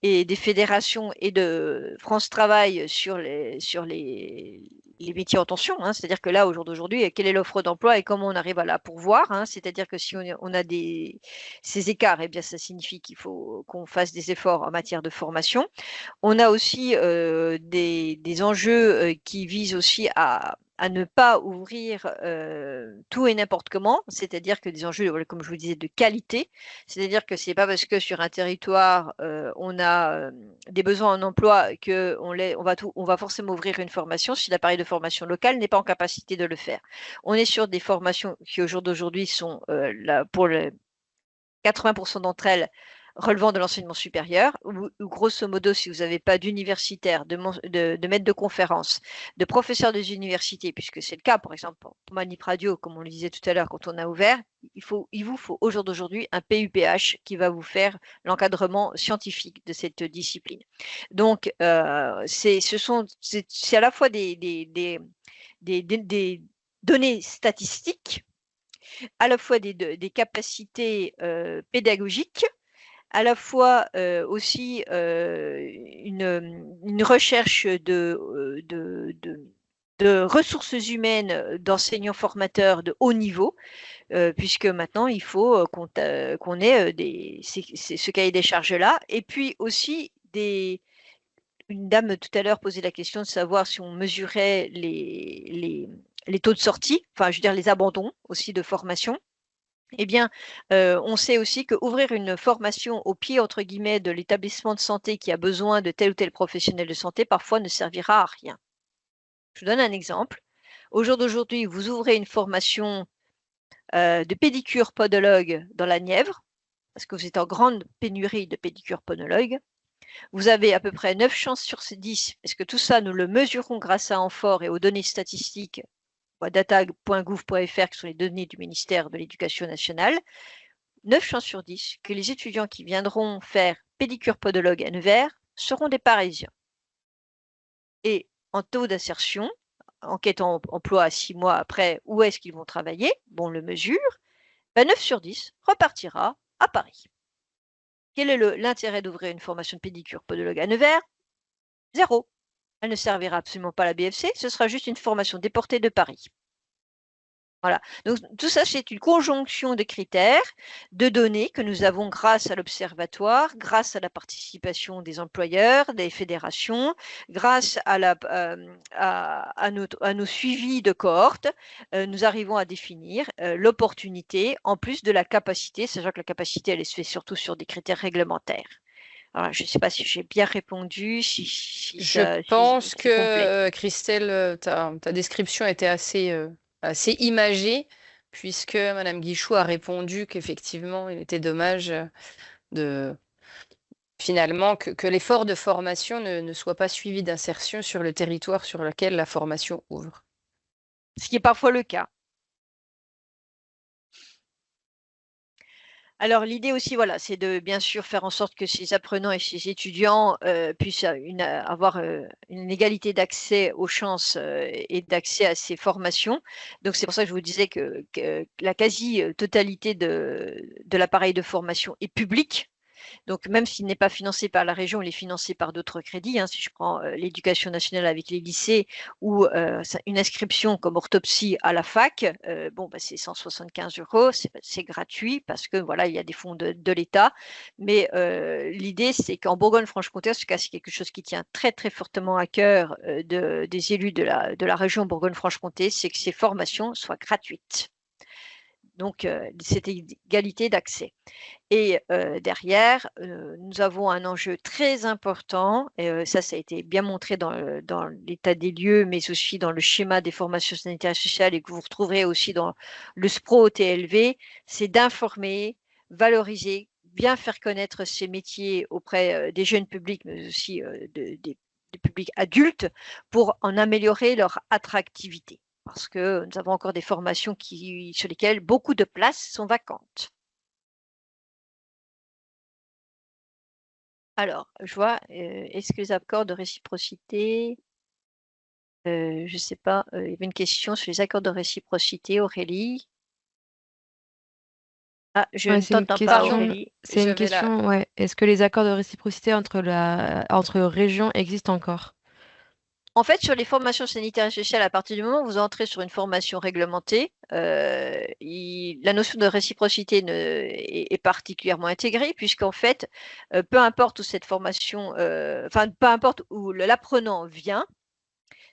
et des fédérations et de France Travail sur les métiers en tension, hein. C'est-à-dire que là, au jour d'aujourd'hui, quelle est l'offre d'emploi et comment on arrive à la pourvoir, hein. C'est-à-dire que si on a ces écarts, eh bien, ça signifie qu'il faut qu'on fasse des efforts en matière de formation. On a aussi des enjeux qui visent aussi à ne pas ouvrir tout et n'importe comment, c'est-à-dire que des enjeux, comme je vous disais, de qualité, c'est-à-dire que c'est pas parce que sur un territoire on a des besoins en emploi qu'on va forcément ouvrir une formation si l'appareil de formation local n'est pas en capacité de le faire. On est sur des formations qui au jour d'aujourd'hui sont pour 80% d'entre elles relevant de l'enseignement supérieur, ou grosso modo, si vous n'avez pas d'universitaires, de maîtres de conférences, de professeurs des universités, puisque c'est le cas, par exemple, pour Manip Radio, comme on le disait tout à l'heure, quand on a ouvert, il vous faut au jour d'aujourd'hui un PUPH qui va vous faire l'encadrement scientifique de cette discipline. Donc, c'est à la fois des données statistiques, à la fois des capacités pédagogiques, à la fois aussi une recherche de ressources humaines d'enseignants formateurs de haut niveau, puisque maintenant il faut qu'on ait ce cahier des charges-là, et puis aussi une dame tout à l'heure posait la question de savoir si on mesurait les taux de sortie, enfin je veux dire les abandons aussi de formation. Eh bien, on sait aussi qu'ouvrir une formation au pied, entre guillemets, de l'établissement de santé qui a besoin de tel ou tel professionnel de santé, parfois ne servira à rien. Je vous donne un exemple. Au jour d'aujourd'hui, vous ouvrez une formation de pédicure podologue dans la Nièvre, parce que vous êtes en grande pénurie de pédicure podologue. Vous avez à peu près 9 chances sur 10, parce que tout ça, nous le mesurons grâce à Amphore et aux données statistiques data.gouv.fr, qui sont les données du ministère de l'Éducation nationale. 9 chances sur 10 que les étudiants qui viendront faire pédicure podologue à Nevers seront des Parisiens. Et en taux d'insertion, enquête en emploi à 6 mois après, où est-ce qu'ils vont travailler, bon, on le mesure, 9 sur 10 repartira à Paris. Quel est l'intérêt d'ouvrir une formation de pédicure podologue à Nevers? 0. Elle ne servira absolument pas à la BFC, ce sera juste une formation déportée de Paris. Voilà. Donc, tout ça, c'est une conjonction de critères, de données que nous avons grâce à l'Observatoire, grâce à la participation des employeurs, des fédérations, grâce à nos suivis de cohorte. Nous arrivons à définir l'opportunité, en plus de la capacité, sachant que la capacité, elle se fait surtout sur des critères réglementaires. Alors, je ne sais pas si j'ai bien répondu. Je pense que, Christelle, ta description était assez imagée, puisque Madame Guichou a répondu qu'effectivement, il était dommage finalement que l'effort de formation ne soit pas suivi d'insertion sur le territoire sur lequel la formation ouvre. Ce qui est parfois le cas. Alors, l'idée aussi, voilà, c'est de bien sûr faire en sorte que ces apprenants et ces étudiants puissent avoir une égalité d'accès aux chances et d'accès à ces formations. Donc, c'est pour ça que je vous disais que la quasi-totalité de l'appareil de formation est public. Donc, même s'il n'est pas financé par la région, il est financé par d'autres crédits. Si je prends l'éducation nationale avec les lycées ou une inscription comme orthopsie à la fac, c'est 175 €, c'est gratuit parce que voilà, il y a des fonds de l'État. Mais l'idée, c'est qu'en Bourgogne-Franche-Comté, en tout cas, c'est quelque chose qui tient très très fortement à cœur des élus de la région Bourgogne-Franche-Comté, c'est que ces formations soient gratuites. Donc, cette égalité d'accès. Et derrière, nous avons un enjeu très important, et ça a été bien montré dans l'état des lieux, mais aussi dans le schéma des formations sanitaires et sociales, et que vous retrouverez aussi dans le SPRO TLV, c'est d'informer, valoriser, bien faire connaître ces métiers auprès des jeunes publics, mais aussi des publics adultes, pour en améliorer leur attractivité. Parce que nous avons encore des formations sur lesquelles beaucoup de places sont vacantes. Alors, je vois, est-ce que les accords de réciprocité, je ne sais pas, il y avait une question sur les accords de réciprocité, Aurélie. Ah, je ne t'entends pas, Aurélie. C'est une question, ouais. Est-ce que les accords de réciprocité entre régions existent encore? En fait, sur les formations sanitaires et sociales, à partir du moment où vous entrez sur une formation réglementée, la notion de réciprocité est particulièrement intégrée, puisqu'en fait, peu importe où cette formation, peu importe où l'apprenant vient,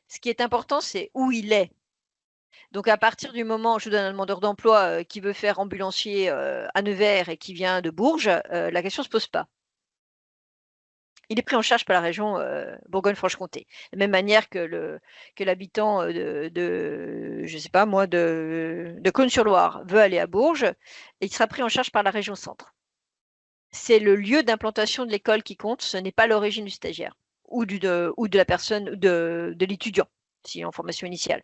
ce qui est important, c'est où il est. Donc, à partir du moment où je vous donne un demandeur d'emploi qui veut faire ambulancier à Nevers et qui vient de Bourges, la question ne se pose pas. Il est pris en charge par la région Bourgogne-Franche-Comté. De la même manière que l'habitant je sais pas moi, de Cosne-sur-Loire veut aller à Bourges, et il sera pris en charge par la région Centre. C'est le lieu d'implantation de l'école qui compte, ce n'est pas l'origine du stagiaire ou de la personne, de l'étudiant, s'il est en formation initiale.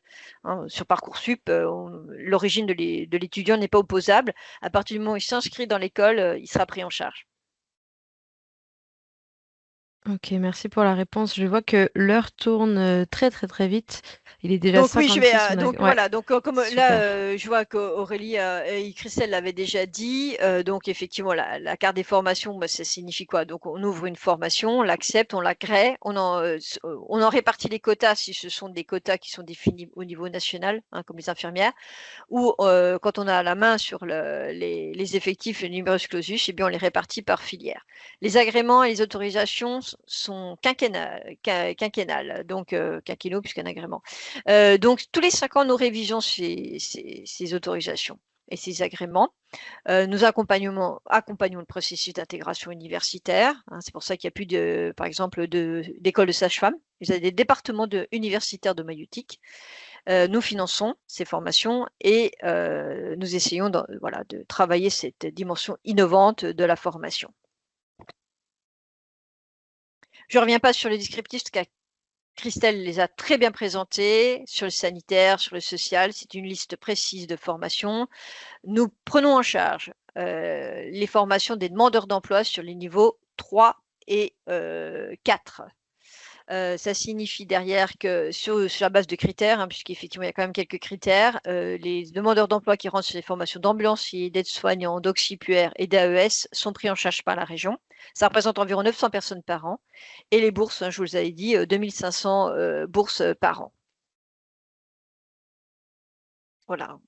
Sur Parcoursup, l'origine de l'étudiant n'est pas opposable. À partir du moment où il s'inscrit dans l'école, il sera pris en charge. Ok, merci pour la réponse. Je vois que l'heure tourne très très très vite. Il est déjà donc 56. Oui, je vais. Donc ouais. Voilà. Donc comme là, je vois qu'Aurélie et Christelle l'avaient déjà dit. Donc effectivement, la carte des formations, ça signifie quoi? Donc on ouvre une formation, on l'accepte, on la crée, on en répartit les quotas si ce sont des quotas qui sont définis au niveau national, comme les infirmières, ou quand on a la main sur les effectifs, le numerus clausus, eh bien on les répartit par filière. Les agréments et les autorisations sont quinquennales, donc quinquennaux puisqu'un agrément. Donc tous les 5 ans, nous révisons ces autorisations et ces agréments. Nous accompagnons le processus d'intégration universitaire. C'est pour ça qu'il n'y a plus, par exemple, d'école de sage-femme. Vous avez des départements universitaires de maïeutique. nous finançons ces formations et nous essayons de travailler cette dimension innovante de la formation. Je ne reviens pas sur les descriptifs, parce que Christelle les a très bien présentés sur le sanitaire, sur le social. C'est une liste précise de formations. Nous prenons en charge les formations des demandeurs d'emploi sur les niveaux 3 et 4. Ça signifie derrière que sur la base de critères, puisqu'effectivement il y a quand même quelques critères, les demandeurs d'emploi qui rentrent sur les formations d'ambulanciers, d'aides-soignants, d'auxiliaires et d'AES sont pris en charge par la région. Ça représente environ 900 personnes par an. Et les bourses, je vous avais dit, 2500 bourses par an. Voilà.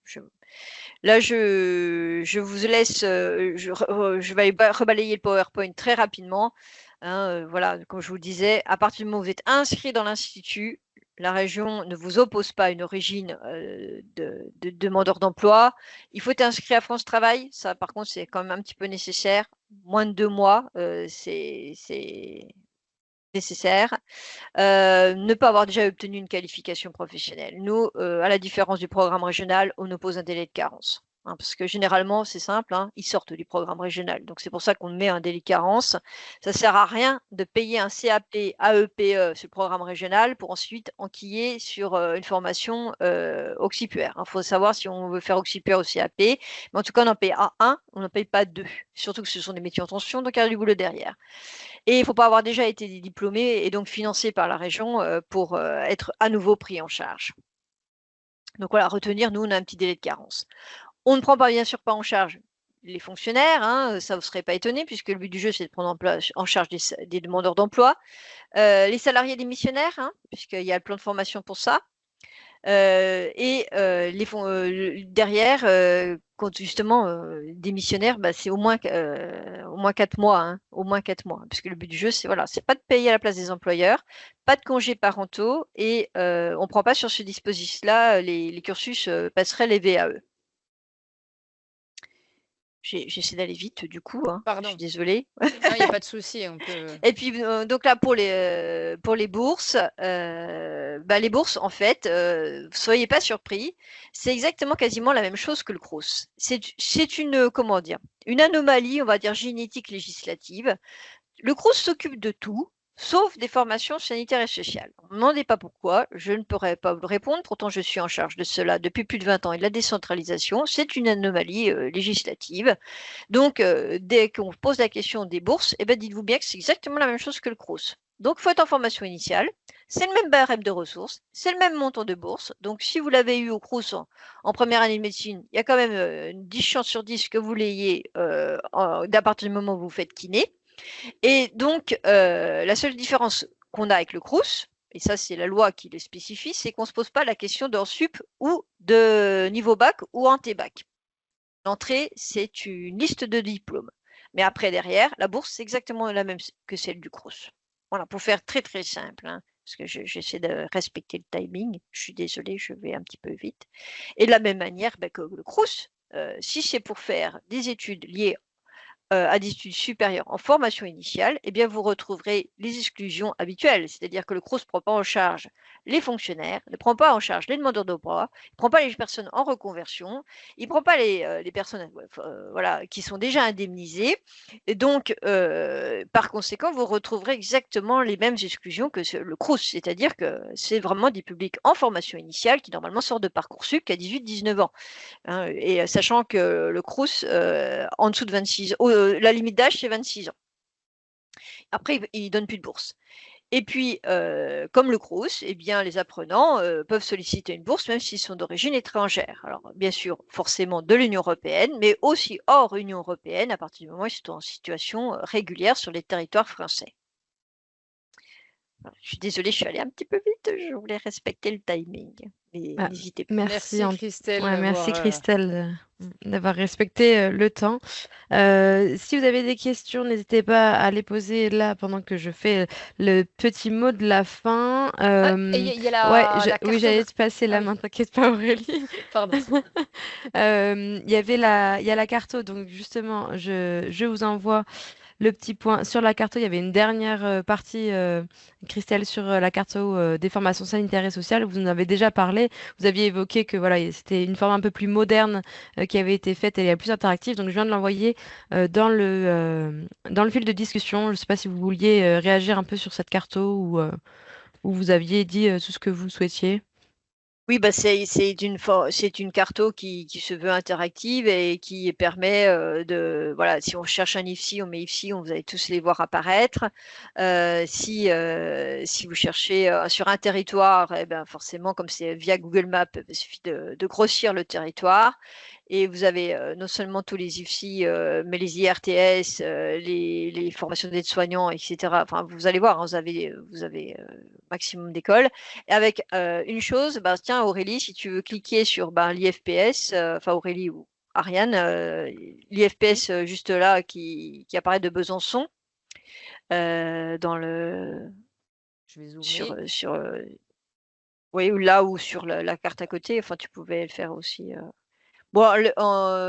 Là, je vous laisse, je vais rebalayer le PowerPoint très rapidement. Voilà, comme je vous le disais, à partir du moment où vous êtes inscrit dans l'Institut, la région ne vous oppose pas une origine de demandeur d'emploi. Il faut être inscrit à France Travail. Ça, par contre, c'est quand même un petit peu nécessaire. Moins de 2 mois, c'est nécessaire. Ne pas avoir déjà obtenu une qualification professionnelle. Nous, à la différence du programme régional, on oppose un délai de carence. Parce que généralement, c'est simple, ils sortent du programme régional. Donc, c'est pour ça qu'on met un délai de carence. Ça ne sert à rien de payer un CAP AEPE sur le programme régional pour ensuite enquiller sur une formation auxiliaire. Il faut savoir si on veut faire auxiliaire ou CAP. Mais en tout cas, on en paye un, on n'en paye pas 2. Surtout que ce sont des métiers en tension, donc il y a du boulot derrière. Et il ne faut pas avoir déjà été diplômé et donc financé par la région pour être à nouveau pris en charge. Donc voilà, retenir, nous, on a un petit délai de carence. On ne prend pas, bien sûr, pas en charge les fonctionnaires, ça vous ne serez pas étonné, puisque le but du jeu, c'est de prendre en charge des demandeurs d'emploi. Les salariés démissionnaires, puisqu'il y a le plan de formation pour ça. Et derrière, quand justement démissionnaire, c'est au moins 4 mois, au moins 4 mois, puisque le but du jeu, c'est pas de payer à la place des employeurs, pas de congés parentaux, et on ne prend pas sur ce dispositif-là les cursus passerelles et VAE. J'essaie d'aller vite du coup, je Pardon. suis désolée. Non, il n'y a pas de souci, on peut. Et puis donc là pour les bourses, les bourses en fait, soyez pas surpris, c'est exactement quasiment la même chose que le Crous. C'est une une anomalie, on va dire génétique législative. Le Crous s'occupe de tout, sauf des formations sanitaires et sociales. On ne me demandez pas pourquoi, je ne pourrais pas vous répondre, pourtant je suis en charge de cela depuis plus de 20 ans et de la décentralisation, c'est une anomalie législative. Donc, dès qu'on pose la question des bourses, dites-vous bien que c'est exactement la même chose que le Crous. Donc, il faut être en formation initiale, c'est le même barème de ressources, c'est le même montant de bourse. Donc, si vous l'avez eu au Crous en première année de médecine, il y a quand même 10 chances sur 10 que vous l'ayez d'à partir du moment où vous faites kiné. Et donc, la seule différence qu'on a avec le Crous, et ça c'est la loi qui le spécifie, c'est qu'on ne se pose pas la question d'un sup ou de niveau bac ou anté-bac. L'entrée, c'est une liste de diplômes. Mais après, derrière, la bourse, c'est exactement la même que celle du Crous. Voilà, pour faire très très simple, parce que j'essaie de respecter le timing. Je suis désolée, je vais un petit peu vite. Et de la même manière que le Crous, si c'est pour faire des études liées à des études supérieures en formation initiale, vous retrouverez les exclusions habituelles. C'est-à-dire que le Crous ne prend pas en charge les fonctionnaires, ne prend pas en charge les demandeurs d'emploi, ne prend pas les personnes en reconversion, il ne prend pas les personnes qui sont déjà indemnisées. Et donc, par conséquent, vous retrouverez exactement les mêmes exclusions que le Crous. C'est-à-dire que c'est vraiment des publics en formation initiale qui normalement sortent de Parcoursup qu'à 18-19 ans. Et sachant que le Crous, en dessous de 26 ans, la limite d'âge, c'est 26 ans. Après, il ne donne plus de bourse. Et puis, comme le Crous, les apprenants peuvent solliciter une bourse même s'ils sont d'origine étrangère. Alors, bien sûr, forcément de l'Union européenne, mais aussi hors Union européenne, à partir du moment où ils sont en situation régulière sur les territoires français. Je suis désolée, je suis allée un petit peu vite, je voulais respecter le timing. Mais n'hésitez pas. Merci Christelle. Merci Christelle d'avoir respecté le temps. Si vous avez des questions, n'hésitez pas à les poser là pendant que je fais le petit mot de la fin. Il y a la oui, j'allais te passer la main, t'inquiète pas Aurélie. Pardon. Il y a la carte, donc justement, je vous envoie le petit point sur la carto. Il y avait une dernière partie, Christelle, sur la carto des formations sanitaires et sociales. Vous en avez déjà parlé. Vous aviez évoqué que voilà, c'était une forme un peu plus moderne qui avait été faite et elle est plus interactive. Donc je viens de l'envoyer dans le fil de discussion. Je ne sais pas si vous vouliez réagir un peu sur cette carto ou vous aviez dit tout ce que vous souhaitiez. Oui, bah c'est une carto qui se veut interactive et qui permet voilà, si on cherche un IFSI, on met IFSI, vous allez tous les voir apparaître. Si vous cherchez sur un territoire, eh ben forcément, comme c'est via Google Maps, il suffit de grossir le territoire. Et vous avez non seulement tous les IFSI, mais les IRTS, les formations d'aides-soignants, etc. Enfin, vous allez voir, vous avez maximum d'écoles. Et avec une chose, bah, tiens Aurélie, si tu veux cliquer sur l'IFPS, enfin Aurélie ou Ariane, l'IFPS juste là qui apparaît de Besançon, dans le Je vais zoomer. oui, ou là ou sur la carte à côté. Enfin, tu pouvais le faire aussi. Bon,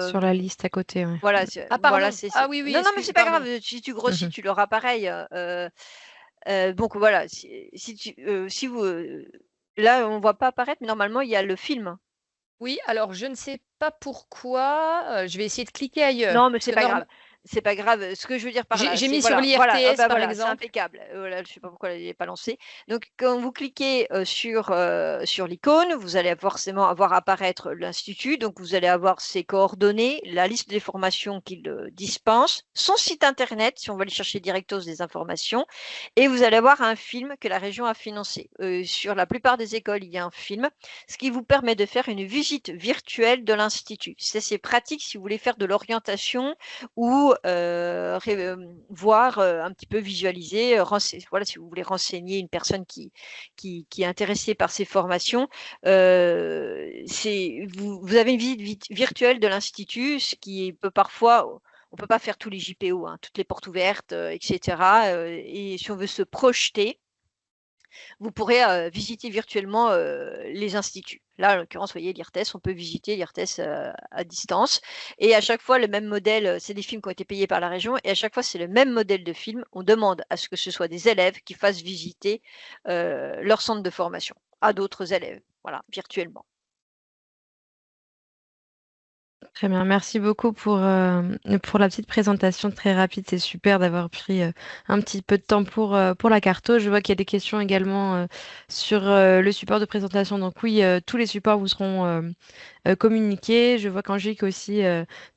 Sur la liste à côté, ouais. voilà, Ah, pardon. voilà, Ah oui, oui, non, mais c'est pas pardon. grave. Si tu grossis, Mhm. tu l'auras pareil. Donc voilà, si vous, là, on voit pas apparaître, mais normalement, il y a le film. Oui, alors je ne sais pas pourquoi. Je vais essayer de cliquer ailleurs. Non, mais Parce c'est que pas grave. C'est pas grave. Ce que je veux dire par là, j'ai c'est mis sur voilà, l'IRTS, bah par voilà, c'est exemple. impeccable. Voilà, je sais pas pourquoi elle n'est pas lancée. Donc, quand vous cliquez sur l'icône, vous allez forcément avoir apparaître l'institut. Donc, vous allez avoir ses coordonnées, la liste des formations qu'il dispense, son site internet, si on veut aller chercher directos des informations, et vous allez avoir un film que la région a financé. Sur la plupart des écoles, il y a un film, ce qui vous permet de faire une visite virtuelle de l'institut. C'est pratique si vous voulez faire de l'orientation ou voir un petit peu visualiser, voilà, si vous voulez renseigner une personne qui est intéressée par ces formations, vous avez une visite virtuelle de l'institut, ce qui peut parfois, on peut pas faire tous les JPO, hein, toutes les portes ouvertes, etc. Et si on veut se projeter, vous pourrez visiter virtuellement les instituts. Là, en l'occurrence, vous voyez, l'IRTES, on peut visiter l'IRTES à distance. Et à chaque fois, le même modèle, c'est des films qui ont été payés par la région, et à chaque fois, c'est le même modèle de film. On demande à ce que ce soit des élèves qui fassent visiter leur centre de formation à d'autres élèves, voilà, virtuellement. Très bien, merci beaucoup pour la petite présentation très rapide. C'est super d'avoir pris un petit peu de temps pour la carto. Je vois qu'il y a des questions également sur le support de présentation. Donc oui, tous les supports vous seront communiquer. Je vois qu'Angélique aussi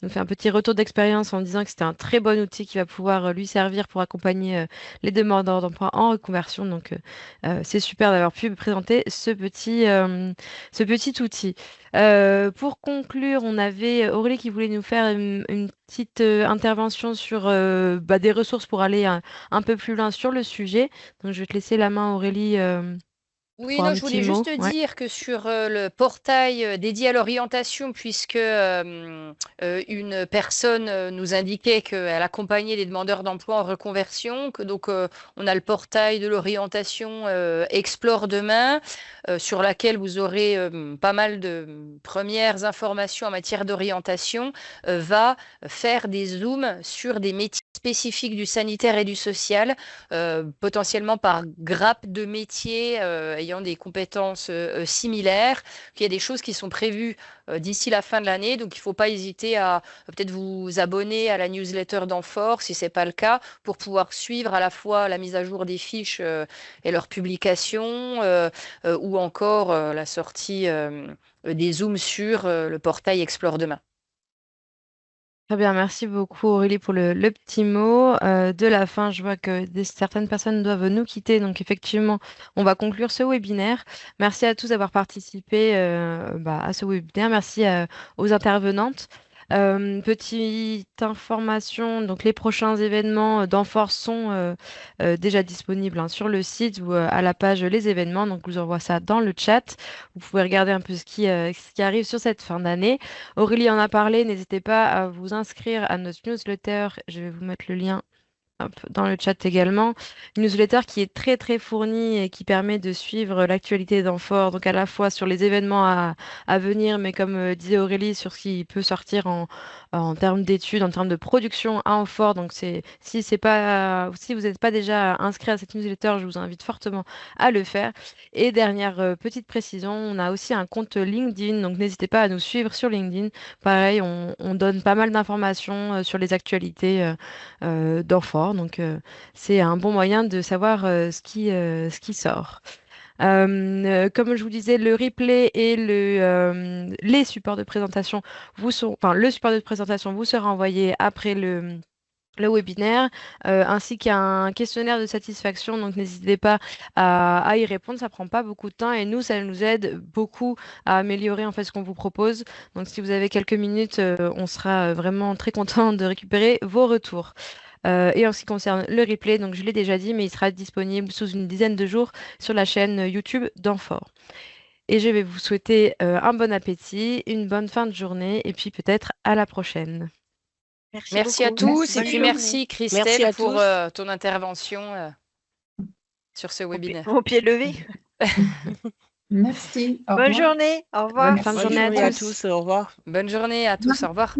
nous fait un petit retour d'expérience en disant que c'était un très bon outil qui va pouvoir lui servir pour accompagner les demandeurs d'emploi en reconversion. Donc, c'est super d'avoir pu présenter ce petit outil. Pour conclure, on avait Aurélie qui voulait nous faire une petite intervention sur des ressources pour aller un peu plus loin sur le sujet. Donc, je vais te laisser la main, Aurélie, Oui, pour non, un je petit voulais mot. juste Ouais. dire que sur le portail dédié à l'orientation, puisque une personne nous indiquait qu'elle accompagnait les demandeurs d'emploi en reconversion, que donc on a le portail de l'orientation Explore demain, sur laquelle vous aurez pas mal de premières informations en matière d'orientation, va faire des zooms sur des métiers spécifiques du sanitaire et du social, potentiellement par grappe de métiers ayant des compétences similaires, qu'il y a des choses qui sont prévues d'ici la fin de l'année. Donc, il ne faut pas hésiter à peut-être vous abonner à la newsletter d'Amphor, si ce n'est pas le cas, pour pouvoir suivre à la fois la mise à jour des fiches et leur publication, ou encore la sortie des zooms sur le portail Explore Demain. Très bien, merci beaucoup Aurélie pour le petit mot. De la fin, je vois que certaines personnes doivent nous quitter, donc effectivement, on va conclure ce webinaire. Merci à tous d'avoir participé à ce webinaire. Merci aux intervenantes. Petite information, donc les prochains événements d'Enforce sont déjà disponibles sur le site ou à la page Les événements. Donc, je vous envoie ça dans le chat. Vous pouvez regarder un peu ce qui arrive sur cette fin d'année. Aurélie en a parlé, n'hésitez pas à vous inscrire à notre newsletter. Je vais vous mettre le lien hop, dans le chat également. Une newsletter qui est très très fournie et qui permet de suivre l'actualité d'Amphore, donc à la fois sur les événements à venir, mais comme disait Aurélie, sur ce qui peut sortir en termes d'études, en termes de production à Amphore. Donc si vous n'êtes pas déjà inscrit à cette newsletter, je vous invite fortement à le faire. Et dernière petite précision, on a aussi un compte LinkedIn, donc n'hésitez pas à nous suivre sur LinkedIn. Pareil, on donne pas mal d'informations sur les actualités d'Amphore. Donc, c'est un bon moyen de savoir ce qui sort. Comme je vous disais, le replay et les supports de présentation enfin, le support de présentation vous sera envoyé après le webinaire, ainsi qu'un questionnaire de satisfaction. Donc, n'hésitez pas à y répondre. Ça prend pas beaucoup de temps et nous, ça nous aide beaucoup à améliorer en fait ce qu'on vous propose. Donc, si vous avez quelques minutes, on sera vraiment très content de récupérer vos retours. Et en ce qui concerne le replay, donc je l'ai déjà dit, mais il sera disponible sous une dizaine de jours sur la chaîne YouTube d'Amphore. Et je vais vous souhaiter un bon appétit, une bonne fin de journée et puis peut-être à la prochaine. Merci à beaucoup. tous et puis merci Christelle Merci à pour tous. ton intervention sur ce webinaire. Au pied levé. Merci. Au Bonne revoir. journée. Au revoir. Bonne fin de Bonne journée à journée à tous. tous. Au revoir. Bonne journée à tous, au revoir.